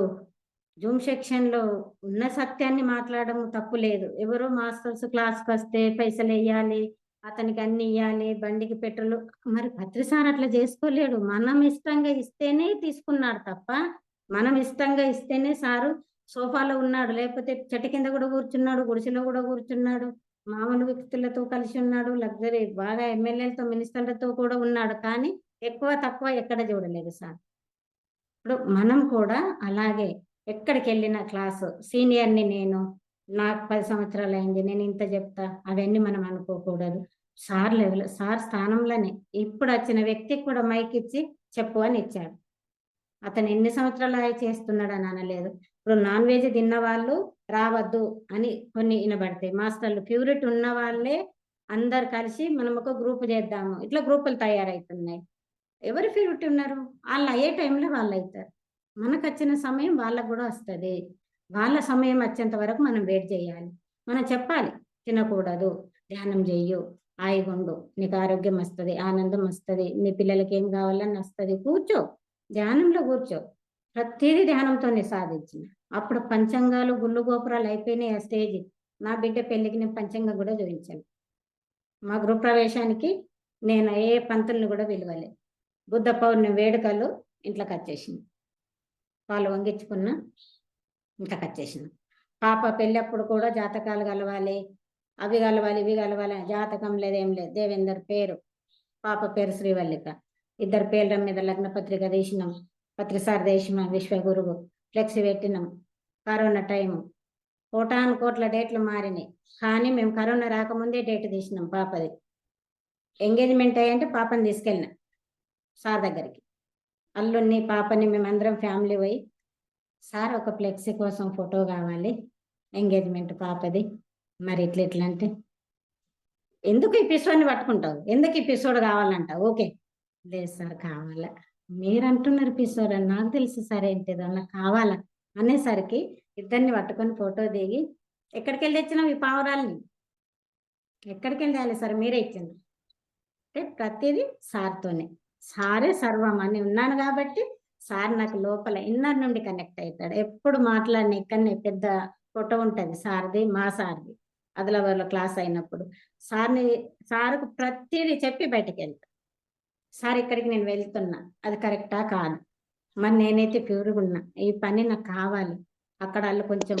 జూమ్ సెక్షన్లో ఉన్న సత్యాన్ని మాట్లాడడం తప్పు లేదు. ఎవరో మాస్టర్స్ క్లాస్కి వస్తే పైసలు వేయాలి, అతనికి అన్ని ఇవ్వాలి, బండికి పెట్రోల్. మరి పత్రిసార్ అట్లా చేసుకోలేడు. మనం ఇష్టంగా ఇస్తేనే తీసుకున్నాడు తప్ప, మనం ఇష్టంగా ఇస్తేనే సారు సోఫాలో ఉన్నాడు. లేకపోతే చెట్టు కింద కూడా కూర్చున్నాడు, గుడిసెలో కూడా కూర్చున్నాడు, మామూలు వ్యక్తులతో కలిసి ఉన్నాడు, లగ్జరీ బాగా ఎమ్మెల్యేలతో మినిస్టర్లతో కూడా ఉన్నాడు. కానీ ఎక్కువ తక్కువ ఎక్కడ చూడలేదు సార్. ఇప్పుడు మనం కూడా అలాగే ఎక్కడికి వెళ్ళిన క్లాసు సీనియర్ని, నేను నాకు 10 సంవత్సరాలు అయింది, నేను ఇంత చెప్తా, అవన్నీ మనం అనుకోకూడదు. సార్ లెవెల్, సార్ స్థానంలోనే ఇప్పుడు వచ్చిన వ్యక్తికి కూడా మైక్ ఇచ్చి చెప్పు అని ఇచ్చాడు. అతను ఎన్ని సంవత్సరాలు చేస్తున్నాడు అని అనలేదు. ఇప్పుడు నాన్ వెజ్ తిన్న వాళ్ళు రావద్దు అని కొన్ని వినబడతాయి. మాస్టర్లు ప్యూరిటీ ఉన్న వాళ్ళే అందరు కలిసి మనం ఒక గ్రూప్ చేద్దాము, ఇట్లా గ్రూపులు తయారవుతున్నాయి. ఎవరు ప్యూరిటీ ఉన్నారు? వాళ్ళు అయ్యే టైంలో వాళ్ళు అవుతారు. మనకు వచ్చిన సమయం వాళ్ళకు కూడా వస్తుంది. వాళ్ళ సమయం వచ్చేంత వరకు మనం వెయిట్ చేయాలి. మనం చెప్పాలి, తినకూడదు, ధ్యానం చెయ్యు, హాయిగుండు, నీకు ఆరోగ్యం వస్తుంది, ఆనందం వస్తుంది, నీ పిల్లలకి ఏం కావాలని వస్తుంది, కూర్చో, ధ్యానంలో కూర్చో. ప్రతిదీ ధ్యానంతోనే సాధించిన. అప్పుడు పంచంగాలు గుళ్ళు గోపురాలు అయిపోయినాయి. ఆ స్టేజ్ నా బిడ్డ పెళ్లికి నేను పంచంగా కూడా చూపించాను. మా గృహ ప్రవేశానికి నేను ఏ పంతుల్ని కూడా పిలవలే. బుద్ధ పౌర్ణమి వేడుకలు ఇంట్లోకి వచ్చేసింది. పాలు వంగించుకున్నా, ఇంట్లోకి వచ్చేసింది. పాప పెళ్ళప్పుడు కూడా జాతకాలు కలవాలి, అవి కలవాలి, ఇవి కలవాలి. జాతకం లేదేం లేదు. దేవేందర్ పేరు, పాప పేరు శ్రీవల్లిక. ఇద్దరు పేర్ల మీద లగ్న పత్రిక తీసినాం, పత్రిసార్ దేశం విశ్వగురువు ఫ్లెక్సీ పెట్టినాం. కరోనా టైము కోట్ల డేట్లు మారినాయి. కానీ మేము కరోనా రాకముందే డేట్ తీసినాం పాపది. ఎంగేజ్మెంట్ అయ్యంటే పాపని తీసుకెళ్ళినా సార్ దగ్గరికి. అల్లుడిని పాపని మేమందరం ఫ్యామిలీ పోయి సార్ ఒక ఫ్లెక్సీ కోసం ఫోటో కావాలి, ఎంగేజ్మెంట్ పాపది, మరి ఇట్లా అంటే ఎందుకు ఈ పిసోడ్ని పట్టుకుంటావు, ఎందుకు ఈ పిసోడ్ కావాలంటావు? ఓకే, లేదు సార్ కావాలా, మీరు అంటున్నారు పిసోడ్ అని, నాకు తెలుసు సార్ ఏంటిదో నాకు కావాలా అనేసరికి ఇద్దరిని పట్టుకొని ఫోటో దిగి ఎక్కడికి వెళ్ళి తెచ్చినావు ఈ పావురాల్ని, ఎక్కడికి వెళ్ళి తేవాలి సార్, మీరే ఇచ్చింది అంటే ప్రతిదీ సార్తోనే, సారే సర్వం అని ఉన్నాను కాబట్టి సార్ నాకు లోపల ఇన్నర్ నుండి కనెక్ట్ అవుతాడు. ఎప్పుడు మాట్లాడిన ఇక్కడనే పెద్ద ఫోటో ఉంటుంది సార్ది, మా సార్ది, ఆదిలాబాద్లో క్లాస్ అయినప్పుడు సార్కు ప్రతిదీ చెప్పి బయటకు వెళ్తా. సార్ ఇక్కడికి నేను వెళ్తున్నా, అది కరెక్టా కాదు, మరి నేనైతే ప్యూర్గా ఉన్నా, ఈ పని నాకు కావాలి. అక్కడ వాళ్ళు కొంచెం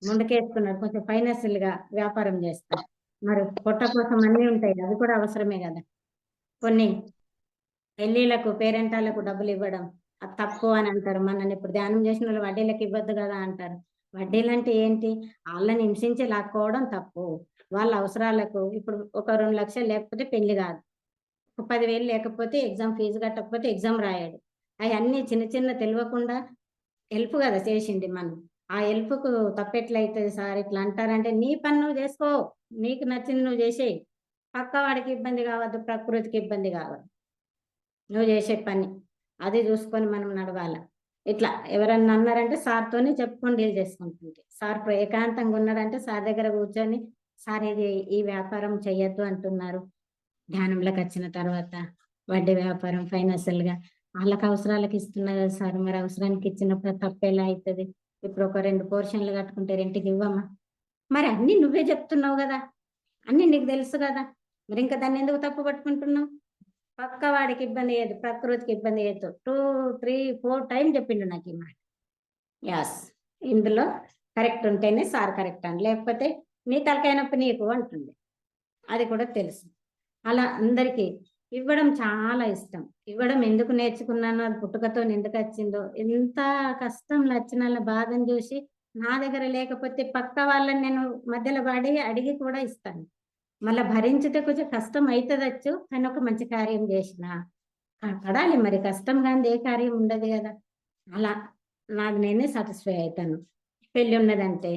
ముందుకేసుకున్నారు, కొంచెం ఫైనాన్షియల్గా వ్యాపారం చేస్తారు, మరి పొట్ట కోసం అన్నీ ఉంటాయి, అది కూడా అవసరమే కదా. కొన్ని పెళ్లిళ్లకు పేరెంటాలకు డబ్బులు ఇవ్వడం అది తప్పు అని అంటారు. మనల్ని ఇప్పుడు ధ్యానం చేసిన వాళ్ళు వడ్డీలకు ఇవ్వద్దు కదా అంటారు. వడ్డీలు అంటే ఏంటి? వాళ్ళని హింసించి లాక్కోవడం తప్పు. వాళ్ళ అవసరాలకు ఇప్పుడు ఒక 2 లక్షలు లేకపోతే పెళ్లి కాదు, ఒక 10,000 లేకపోతే ఎగ్జామ్ ఫీజు కట్టకపోతే ఎగ్జామ్ రాయాడు. అవన్నీ చిన్న చిన్న తెలియకుండా హెల్ప్ కదా చేసింది మనం. ఆ హెల్ప్కు తప్పెట్లయితుంది సార్ ఇట్లా అంటారంటే, నీ పని నువ్వు చేసుకో, నీకు నచ్చింది నువ్వు చేసేయి, పక్క వాడికి ఇబ్బంది కావద్దు, ప్రకృతికి ఇబ్బంది కావద్దు, నువ్వు చేసే పని అది చూసుకొని మనం నడవాలి. ఇట్లా ఎవరన్నా అన్నారంటే సార్తోనే చెప్పుకొని డీల్ చేసుకుంటుంది. సార్ ఏకాంతంగా ఉన్నాడంటే సార్ దగ్గర కూర్చొని, సార్ ఇది ఈ వ్యాపారం చెయ్యొద్దు అంటున్నారు, ధ్యానంలోకి వచ్చిన తర్వాత వడ్డీ వ్యాపారం ఫైనాన్షియల్గా వాళ్ళకి అవసరాలకు ఇస్తున్నా కదా సార్, మరి అవసరానికి ఇచ్చినప్పుడు తప్పేలా అవుతుంది? ఇప్పుడు ఒక 2 పోర్షన్లు కట్టుకుంటే రెంట్కి ఇవ్వమ్మా, మరి అన్నీ నువ్వే చెప్తున్నావు కదా, అన్నీ నీకు తెలుసు కదా, మరి ఇంకా దాన్ని ఎందుకు తప్పు పట్టుకుంటున్నావు? పక్క వాడికి ఇబ్బంది అయ్యేది, ప్రకృతికి ఇబ్బంది అయ్యేది. 2, 3, 4 టైం చెప్పిండు నాకు ఈ మాట. యాస్, ఇందులో కరెక్ట్ ఉంటేనే సార్ కరెక్ట్ అని, లేకపోతే నీ తలకైనప్పుడు నీకు అంటుంది, అది కూడా తెలుసు. అలా అందరికీ ఇవ్వడం చాలా ఇష్టం. ఇవ్వడం ఎందుకు నేర్చుకున్నానో, అది పుట్టుకతో ఎందుకు వచ్చిందో, ఎంత కష్టం వచ్చిన వాళ్ళ బాధను చూసి నా దగ్గర లేకపోతే పక్క వాళ్ళని నేను మధ్యలో పడి అడిగి కూడా ఇస్తాను. మళ్ళీ భరించితే కొంచెం కష్టం అవుతుందచ్చు, కానీ ఒక మంచి కార్యం చేసిన పడాలి, మరి కష్టం కానీ ఏ కార్యం ఉండదు కదా. అలా నాకు నేనే సాటిస్ఫై అవుతాను. పెళ్ళి ఉన్నదంటే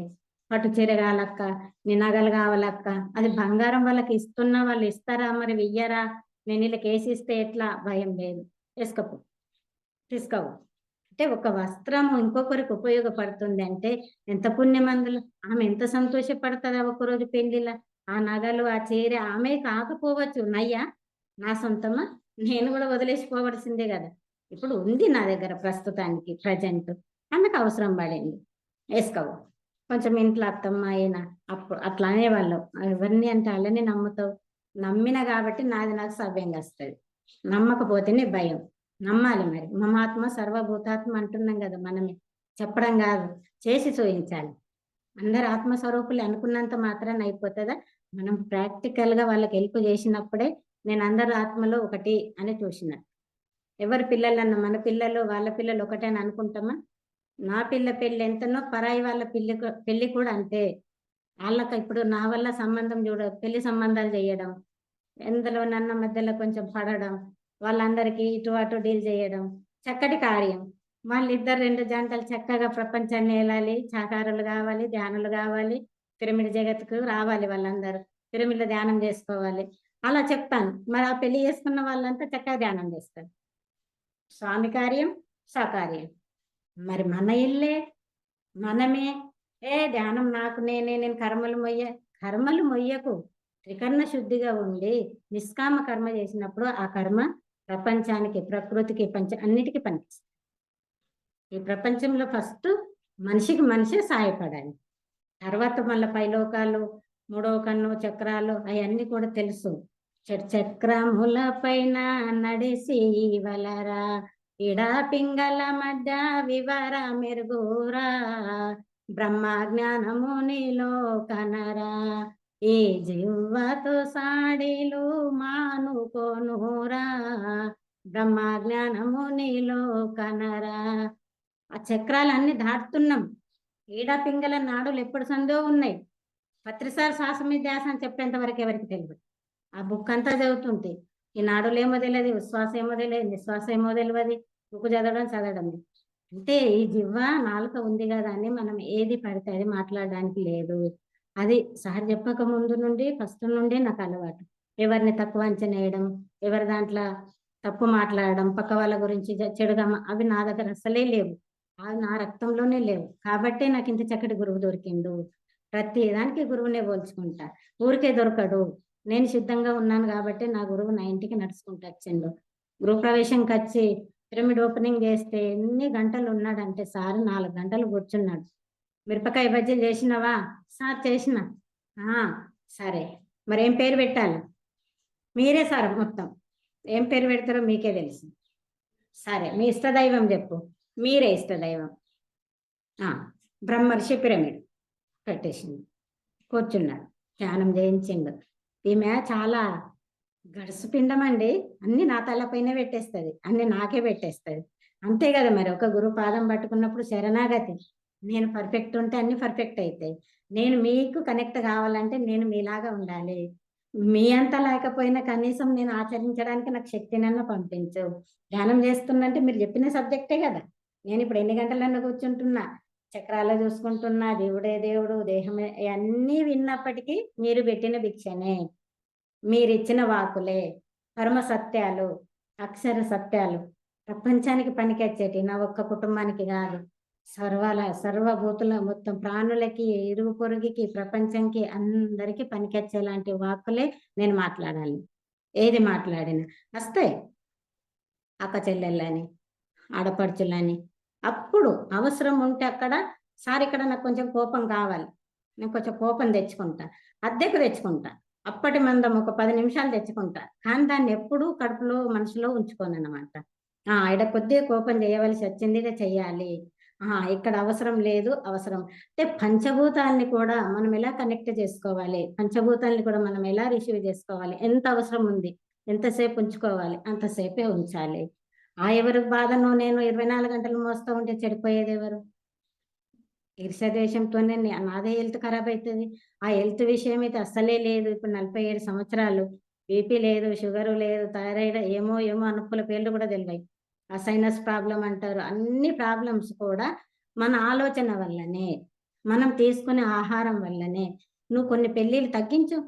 పట్టు చీర కావాలక్క, నీ నగలు కావాలక్క, అది బంగారం వాళ్ళకి ఇస్తున్నా వాళ్ళు ఇస్తారా మరి వెయ్యరా, నేను వీళ్ళకి వేసి ఇస్తే ఎట్లా, భయం లేదు, వేసుకోపో, తీసుకోవు. అంటే ఒక వస్త్రము ఇంకొకరికి ఉపయోగపడుతుంది అంటే ఎంత పుణ్యమందులు, ఆమె ఎంత సంతోషపడుతుందా ఒకరోజు పెళ్లిలా. ఆ నగలు ఆ చీర ఆమె కాకపోవచ్చు, నయ్యా నా సొంతమా, నేను కూడా వదిలేసిపోవలసిందే కదా. ఇప్పుడు ఉంది నా దగ్గర ప్రస్తుతానికి ప్రజెంట్, ఆమెకు అవసరం పడింది, వేసుకోవు. కొంచెం ఇంట్లో అత్తమ్మ అయినా అప్పుడు అట్లా అనేవాళ్ళు, ఎవరిని అంటే వాళ్ళని నమ్ముతావు, నమ్మిన కాబట్టి నాది నాకు సవ్యంగా వస్తుంది, నమ్మకపోతేనే భయం. నమ్మాలి, మరి మమాత్మ సర్వభూతాత్మ అంటున్నాం కదా మనమే, చెప్పడం కాదు చేసి చూపించాలి. అందరు ఆత్మస్వరూపులు అనుకున్నంత మాత్రాన్ని అయిపోతుందా? మనం ప్రాక్టికల్గా వాళ్ళకి హెల్ప్ చేసినప్పుడే నేను అందరు ఆత్మలో ఒకటి అని చూసిన. ఎవరి పిల్లలన్నా మన పిల్లలు వాళ్ళ పిల్లలు ఒకటే అని అనుకుంటామా? నా పిల్ల పెళ్ళి ఎంతనో పరాయి వాళ్ళ పెళ్లి కూడా అంతే. వాళ్ళకి ఇప్పుడు నా వల్ల సంబంధం పెళ్లి సంబంధాలు చేయడం, ఎందులో నన్న మధ్యలో కొంచెం పడడం, వాళ్ళందరికీ ఇటు అటు డీల్ చేయడం చక్కటి కార్యం. వాళ్ళిద్దరు 2 జంటలు చక్కగా ప్రపంచాన్ని వెళ్ళాలి, సాకారులు కావాలి, ధ్యానులు కావాలి, పిరమిడ్ జగత్తుకు రావాలి, వాళ్ళందరూ పిరమిడ్లో ధ్యానం చేసుకోవాలి, అలా చెప్తాను. మరి ఆ పెళ్లి చేసుకున్న వాళ్ళంతా చక్కగా ధ్యానం చేస్తారు, స్వామి కార్యం సాకార్యం. మరి మన ఇల్లే మనమే, ధ్యానం నాకు నేను కర్మలు మొయ్యకు, త్రికరణ శుద్ధిగా ఉండి నిష్కామ కర్మ చేసినప్పుడు ఆ కర్మ ప్రపంచానికి ప్రకృతికి అన్నిటికీ పనికిస్తుంది. ఈ ప్రపంచంలో ఫస్ట్ మనిషికి మనిషే సహాయపడాలి, తర్వాత మళ్ళీ పైలోకాలు, 3వ కన్ను, చక్రాలు అవన్నీ కూడా తెలుసు. చక్రముల పైన నడిసి వలరా, ఇడా పింగళ మధ్య వివర మెరుగురా, బ్రహ్మ జ్ఞానము నీలో కనరా, ఈ జివ్వతో సాడిలు మానుకోనురా, బ్రహ్మ జ్ఞానము నీలో కనరా. ఆ చక్రాలన్నీ దాటుతున్నాం. ఈడా పింగళ నాడులు ఎప్పుడు సందో ఉన్నాయి. పత్రిసారి శ్వాస మీద ధ్యాస అని చెప్పేంత వరకు ఎవరికి తెలియదు. ఆ బుక్ అంతా చదువుతుంటే ఈ నాడులు ఏమో తెలియదు, ఉశ్వాస ఏమో తెలియదు, నిశ్వాస ఏమో తెలియదు, బుక్ చదవడం అంటే ఈ జివ్వ నాలుక ఉంది కదా అని మనం ఏది పడితే అది మాట్లాడడానికి లేదు. అది సార్ చెప్పక ముందు నుండి ఫస్ట్ నుండి నాకు అలవాటు. ఎవరిని తక్కువ అంచనా వేయడం, ఎవరి దాంట్లో తప్పు మాట్లాడడం, పక్క వాళ్ళ గురించి చెడుగా అవి నా దగ్గర అసలే లేవు. అవి నా రక్తంలోనే లేవు. కాబట్టే నాకు ఇంత చక్కటి గురువు దొరికిండు. ప్రతి దానికి గురువునే పోల్చుకుంటా. ఊరికే దొరకడు. నేను సిద్ధంగా ఉన్నాను కాబట్టి నా గురువు నా ఇంటికి నడుచుకుంటూ వచ్చిండు. గృహప్రవేశంకి వచ్చి పిరమిడ్ ఓపెనింగ్ చేస్తే ఎన్ని గంటలు ఉన్నాడంటే సార్ 4 గంటలు కూర్చున్నాడు. మిరపకాయ బజ్జీలు చేసినావా? సార్ చేసిన. సరే, మరి ఏం పేరు పెట్టాలి? మీరే సార్ మొత్తం. ఏం పేరు పెడతారో మీకే తెలుసు. సరే, మీ ఇష్టదైవం చెప్పు. మీరే ఇష్టదైవం. బ్రహ్మర్షి పిరమిడ్ పెట్టేసింది. కూర్చున్నాడు, ధ్యానం చేయించిండు. ఈమె చాలా గడుసు పిండం అండి. అన్ని నా తలపైనే పెట్టేస్తుంది, అన్ని నాకే పెట్టేస్తుంది. అంతే కదా మరి, ఒక గురువు పాదం పట్టుకున్నప్పుడు శరణాగతి. నేను పర్ఫెక్ట్ ఉంటే అన్ని పర్ఫెక్ట్ అవుతాయి. నేను మీకు కనెక్ట్ కావాలంటే నేను మీలాగా ఉండాలి. మీ అంతా లేకపోయినా కనీసం నేను ఆచరించడానికి నాకు శక్తినన్నా పంపించు. ధ్యానం చేస్తున్నంటే మీరు చెప్పిన సబ్జెక్టే కదా. నేను ఇప్పుడు ఎన్ని గంటలన్నా కూర్చుంటున్నా, చక్రాలు చూసుకుంటున్నా, దేవుడే దేవుడు, దేహమే, అన్నీ విన్నప్పటికీ మీరు పెట్టిన భిక్షనే, మీరిచ్చిన వాకులే పరమ సత్యాలు, అక్షర సత్యాలు, ప్రపంచానికి పనికొచ్చేటి. నా ఒక్క కుటుంబానికి కాదు, సర్వభూతుల మొత్తం ప్రాణులకి, ఇరుగు పొరుగుకి, ప్రపంచంకి, అందరికీ పనికొచ్చేలాంటి వాక్కులే నేను మాట్లాడాలి. ఏది మాట్లాడినా వస్తాయి, అక్క చెల్లెళ్ళని, ఆడపడుచులని. అప్పుడు అవసరం ఉంటే అక్కడ సార్ ఇక్కడ నాకు కొంచెం కోపం కావాలి, నేను కొంచెం కోపం తెచ్చుకుంటా, అద్దెకు తెచ్చుకుంటా, అప్పటి మందం ఒక 10 నిమిషాలు తెచ్చుకుంటా. కానీ దాన్ని ఎప్పుడూ కడుపులో మనసులో ఉంచుకోను అనమాట. ఇక్కడ కొద్దిగా కోపం చేయవలసి వచ్చింది, చెయ్యాలి. ఇక్కడ అవసరం లేదు, అవసరం అంటే పంచభూతాల్ని కూడా మనం ఎలా కనెక్ట్ చేసుకోవాలి, పంచభూతాల్ని కూడా మనం ఎలా రిసీవ్ చేసుకోవాలి, ఎంత అవసరం ఉంది, ఎంతసేపు ఉంచుకోవాలి అంతసేపే ఉంచాలి. ఎవరి బాధను నేను 24 గంటలు మోస్తూ ఉంటే చెడిపోయేది ఎవరు? ఈర్ష్యద్వేషంతోనే నాదే హెల్త్ ఖరాబ్ అవుతుంది. ఆ హెల్త్ విషయం అయితే అస్సలే లేదు. ఇప్పుడు 47 సంవత్సరాలు, బీపీ లేదు, షుగరు లేదు, థైరాయిడ్, ఏమో ఏమో అనుకుల పేర్లు కూడా తెలివాయి. ఆ సైనస్ ప్రాబ్లం అంటారు. అన్ని ప్రాబ్లమ్స్ కూడా మన ఆలోచన వల్లనే, మనం తీసుకునే ఆహారం వల్లనే. నువ్వు కొన్ని పెళ్ళిళ్ళు తగ్గించు.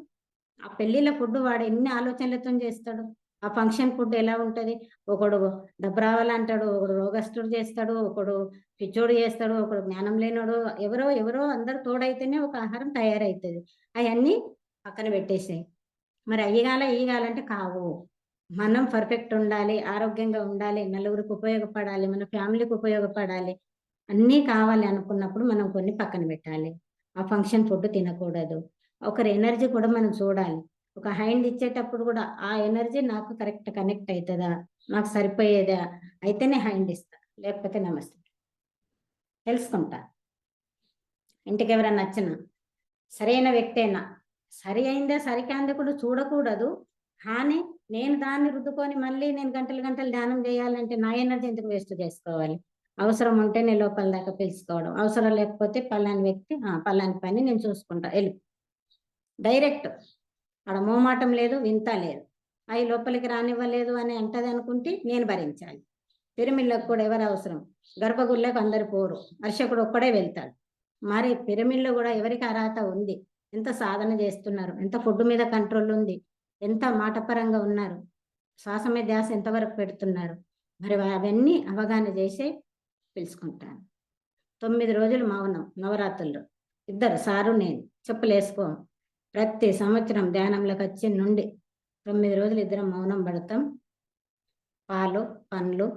ఆ పెళ్లిళ్ళ ఫుడ్ వాడు ఎన్ని ఆలోచనలతో చేస్తాడు. ఆ ఫంక్షన్ ఫుడ్ ఎలా ఉంటది? ఒకడు డబ్బు రావాలంటాడు, ఒకడు రోగస్తుడు చేస్తాడు, ఒకడు పిచ్చోడు చేస్తాడు, ఒకడు జ్ఞానం లేనోడు, ఎవరో ఎవరో అందరు తోడైతేనే ఒక ఆహారం తయారైతుంది. అవన్నీ పక్కన పెట్టేసాయి. మరి ఈగాలంటే కావు. మనం పర్ఫెక్ట్ ఉండాలి, ఆరోగ్యంగా ఉండాలి, నలుగురికి ఉపయోగపడాలి, మన ఫ్యామిలీకి ఉపయోగపడాలి, అన్నీ కావాలి అనుకున్నప్పుడు మనం కొన్ని పక్కన పెట్టాలి. ఆ ఫంక్షన్ ఫుడ్ తినకూడదు. ఒకరి ఎనర్జీ కూడా మనం చూడాలి. ఒక హ్యాండ్ ఇచ్చేటప్పుడు కూడా ఆ ఎనర్జీ నాకు కరెక్ట్ కనెక్ట్ అవుతుందా, నాకు సరిపోయేదా అయితేనే హ్యాండ్ ఇస్తా, లేకపోతే నమస్తే తెలుసుకుంటా. ఇంటికి ఎవరైనా నచ్చిన సరైన వ్యక్తేనా, సరి అయిందా సరికాందా కూడా చూడకూడదు. కానీ నేను దాన్ని రుద్దుకొని మళ్ళీ నేను గంటలు గంటలు ధ్యానం చేయాలంటే నా ఎనర్జీ ఎందుకు వేస్ట్ చేసుకోవాలి? అవసరం ఉంటే నేను లోపల దాకా పిలుచుకోవడం, అవసరం లేకపోతే పలాని వ్యక్తి పలాని పని నేను చూసుకుంటా వెళ్ళి డైరెక్ట్. ఆడ మోమాటం లేదు, వింత లేదు. అవి లోపలికి రానివ్వలేదు అని అంటది అనుకుంటే నేను భరించాలి. పిరమిడ్లకు కూడా ఎవరు అవసరం? గర్భగుళ్ళకు అందరు పోరు, అర్చకుడు ఒక్కడే వెళ్తాడు. మరి పిరమిడ్లో కూడా ఎవరికి అర్హత ఉంది? ఎంత సాధన చేస్తున్నారు, ఎంత ఫుడ్ మీద కంట్రోల్ ఉంది, ఎంత మాటపరంగా ఉన్నారు, శ్వాస మీద ధ్యాస ఎంతవరకు పెడుతున్నారు, మరి అవన్నీ అవగాహన చేసే పిలుచుకుంటాను. 9 రోజులు మౌనం నవరాత్రుల్లో. ఇద్దరు సారు నేను చెప్పులు వేసుకో. ప్రతి సంవత్సరం ధ్యానంలోకి వచ్చి నుండి 9 రోజులు ఇద్దరం మౌనం పడతాం. పాలు పండ్లు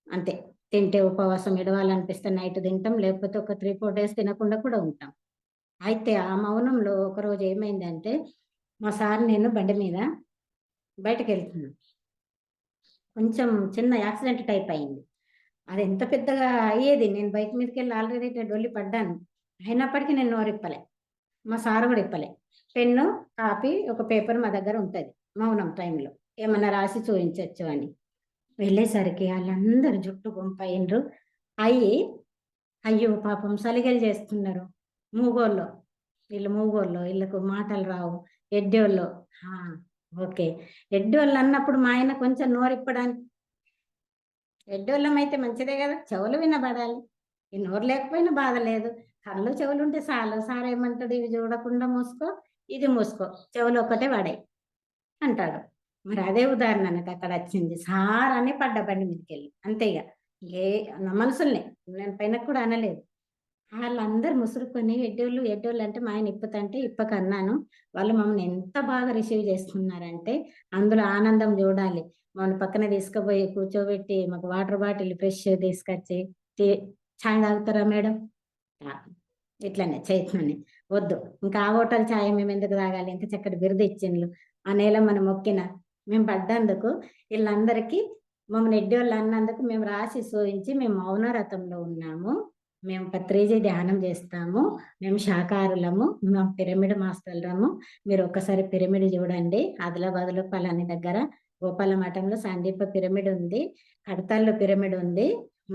అంతే. తింటే ఉపవాసం ఇడవాలనిపిస్తే నైట్ తింటాం, లేకపోతే ఒక 3-4 డేస్ తినకుండా కూడా ఉంటాం. అయితే ఆ మౌనంలో ఒకరోజు ఏమైందంటే, మా సార్ నేను బండి మీద బయటకు వెళ్తున్నాం. కొంచెం చిన్న యాక్సిడెంట్ టైప్ అయింది. అది ఎంత పెద్దగా అయ్యేది, నేను బైక్ మీదకి వెళ్ళి ఆల్రెడీ డొల్లి పడ్డాను. అయినప్పటికీ నేను నోరిప్పలే, మా సార్ కూడా ఇప్పలే. పెన్ను, కాపీ, ఒక పేపర్ మా దగ్గర ఉంటుంది మౌనం టైంలో, ఏమన్నా రాసి చూపించవచ్చు అని. వెళ్ళేసరికి వాళ్ళందరూ జుట్టు గుంపయిండ్రు. అయ్యో పాపం సలిగలు చేస్తున్నారు. మూగోళ్ళు, వీళ్ళకు మాటలు రావు, ఎడ్డోళ్ళు. ఓకే, ఎడ్డోళ్ళు అన్నప్పుడు మా ఆయన కొంచెం నోరిప్పడానికి ఎడ్డోళ్ళం అయితే మంచిదే కదా, చెవులు వినబడాలి. ఈ నోరు లేకపోయినా బాధ లేదు. కళ్ళు చెవులు ఉంటే చాలు. సార్ ఏమంటాడు, ఇవి చూడకుండా మూసుకో, ఇది మూసుకో, చెవులు ఒక్కటే పడాయి అంటాడు. మరి అదే ఉదాహరణ నాకు అక్కడ వచ్చింది. సార్ అని పడ్డ బండి మీదకెళ్ళి అంతే. ఇక ఏ నా మనసుల్నే నేను పైన కూడా అనలేదు. వాళ్ళందరూ ముసురుకొని ఎడ్డోళ్ళు ఎడ్డోళ్ళు అంటే మా ఆయన ఇప్పుతంటే ఇప్పకన్నాను. వాళ్ళు మమ్మల్ని ఎంత బాగా రిసీవ్ చేసుకున్నారంటే అందులో ఆనందం చూడాలి. మమ్మల్ని పక్కన తీసుకుపోయి కూర్చోబెట్టి మాకు వాటర్ బాటిల్ ఫ్రెష్ తీసుకొచ్చి టీ చాయ్ తాగుతారా మేడం? ఆ! ఇట్లనే చేతితోనే. వద్దు. ఇంకా ఆ హోటల్ చాయ్ మేమెందుకు తాగాలి? ఇంత చక్కటి బిరుదు ఇచ్చిండ్లు. ఆ నేలమ్మని మొక్కిన. మేము పడ్డందుకు ఈళ్ళందరికీ మమ్మల్ని ఎడ్డోళ్ళు అన్నందుకు మేము రాసి సూయించి మేము మౌనరథంలో ఉన్నాము. మేము పత్రిజీ ధ్యానం చేస్తాము. మేము శాకాహారులము. మేము పిరమిడ్ మాస్టర్లము. మీరు ఒక్కసారి పిరమిడ్ చూడండి. ఆదిలాబాద్‌లో పలాని దగ్గర గోపాల మఠంలో సాందీప పిరమిడ్ ఉంది. కడతాల్లో పిరమిడ్ ఉంది.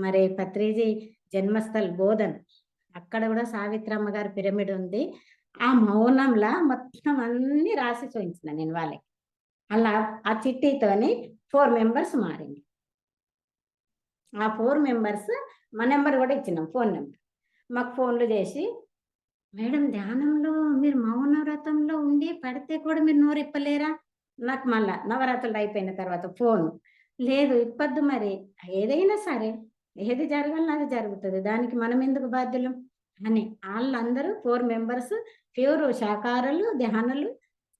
మరి పత్రిజీ జన్మస్థల్ బోధన్ అక్కడ కూడా సావిత్రమ్మ గారి పిరమిడ్ ఉంది. ఆ మౌనంలా మొత్తం అన్నీ రాసి చూయించిన నేను వాళ్ళకి. అలా ఆ చిట్టీతోని 4 మెంబర్స్ మారింది. ఆ 4 మెంబర్స్ మా నంబర్ కూడా ఇచ్చినాం, ఫోన్ నంబర్. మాకు ఫోన్‌లు చేసి, "మేడం ధ్యానంలో మీరు మౌన వ్రతంలో ఉండి పడితే కూడా మీరు నోరిప్పలేరా?" నాకు మళ్ళా నవరాత్రులు అయిపోయిన తర్వాత ఫోను. "లేదు ఇప్పొద్దు మరి. ఏదైనా సరే, ఏది జరగాలనో అది జరుగుతది. దానికి మనం ఎందుకు బాధ్యులం?" అని ఆళ్ళందరూ 4 మెంబర్స్ ప్యూర్ శాకాహారులు, ధ్యానులు,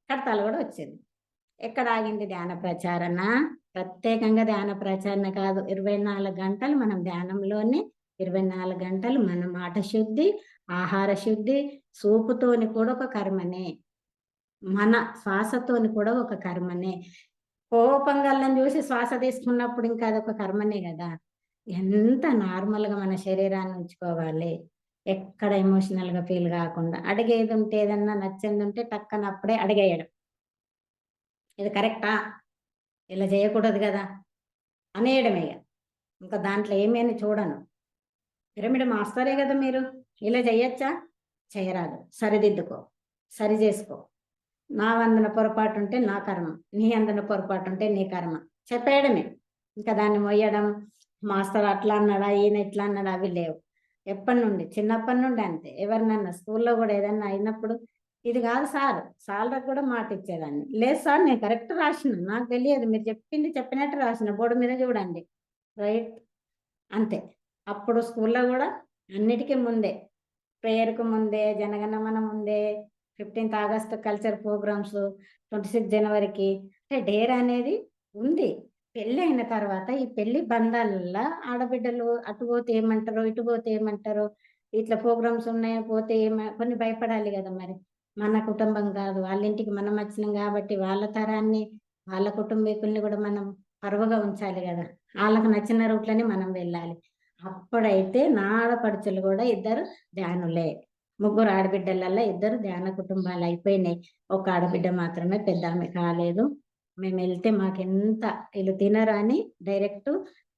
కడతాలు కూడా వచ్చేది. ఎక్కడ ఆగింది ధ్యాన ప్రచారణ? ప్రత్యేకంగా ధ్యాన ప్రచారణ కాదు. 24 గంటలు మనం ధ్యానంలోనే, 24 గంటలు మన మాట శుద్ధి, ఆహార శుద్ధి, చూపుతోని కూడా ఒక కర్మనే. మన శ్వాసతోని కూడా ఒక కర్మనే. కోపం గల్లని చూసి శ్వాస తీసుకున్నప్పుడు ఇంకా అదొక కర్మనే గదా! ఎంత నార్మల్‌గా మన శరీరాన్ని ఉంచుకోవాలి. ఎక్కడ ఎమోషనల్‌గా ఫీల్ గాకుండా. అడిగేదుంటే ఏదన్నా నచ్చిందుంటే టక్కన అప్పుడే అడిగేయడం. ఇది కరెక్టా? ఇలా చేయకూడదు గదా! అనేయడమే ఇగ. ఇంకా దాంట్లో ఏమని చూడను. పిరమిడ్ మాస్టరే గదా మీరు. ఇలా చేయొచ్చా? చేయరాదు. సరిదిద్దుకో. సరి జేసుకో. నా వందన పొరపాటుంటే నా కర్మ. నీ అందున పొరపాటుంటే నీ కర్మ. చెప్పేయడమే. ఇంకా దాన్ని మొయ్యడం, మాస్టర్ అట్లా అన్నాడా, ఈయన ఇట్లా అన్నాడా అవి లేవు. ఎప్పటినుండి, చిన్నప్పటి నుండి అంతే. ఎవరినన్నా స్కూల్లో గూడా ఏదన్నా అయినప్పుడు, ఇది గాదు సార్, సార్‌లకు గూడా మాటిచ్చేదాన్ని. లేదు సార్ నేను కరెక్ట్ రాషినా. నాకు తెలియదు. మీరు చెప్పింది చెప్పినట్టు రాషినా. బోర్డ్ మీద జూడండి. రైట్. అంతే. అప్పుడు స్కూల్లో గూడా అన్నిటికి ముందే. ప్రేయర్‌కు ముందే, జనగణమన ముందే, 15థ్ ఆగస్ట్ కల్చర్ ప్రోగ్రామ్స్, 26 జనవరికి అంటే డేర్ అనేది ఉంది. పెళ్లయిన తర్వాత ఈ పెళ్లి బంధాలల్ల ఆడబిడ్డలు అటు పోతే ఏమంటారో, ఇటు పోతే ఏమంటారో, ఇట్లా ప్రోగ్రామ్స్ ఉన్నాయి పోతే కొన్ని భయపడాలి గదా మరి. మన కుటుంబం కాదు. వాళ్ళింటికి మనం వచ్చినాం గాబట్టి వాళ్ళ తరాన్ని, వాళ్ళ కుటుంబీకుల్ని గూడా మనం పరువుగా ఉంచాలి గదా! ఆళ్ళకి నచ్చిన రూట్‌లోనే మనం వెళ్ళాలి. అప్పుడైతే నా ఆడపడుచులు గూడా ఇద్దరు ధ్యానులే. ముగ్గురు ఆడబిడ్డలల్ల ఇద్దరు ధ్యాన కుటుంబాలయిపోయినాయి. ఒక ఆడబిడ్డ మాత్రమే పెద్దామె కాలేదు. మేమెళ్తే మాకెంత ఈళ్ళు తినరు అని డైరెక్టు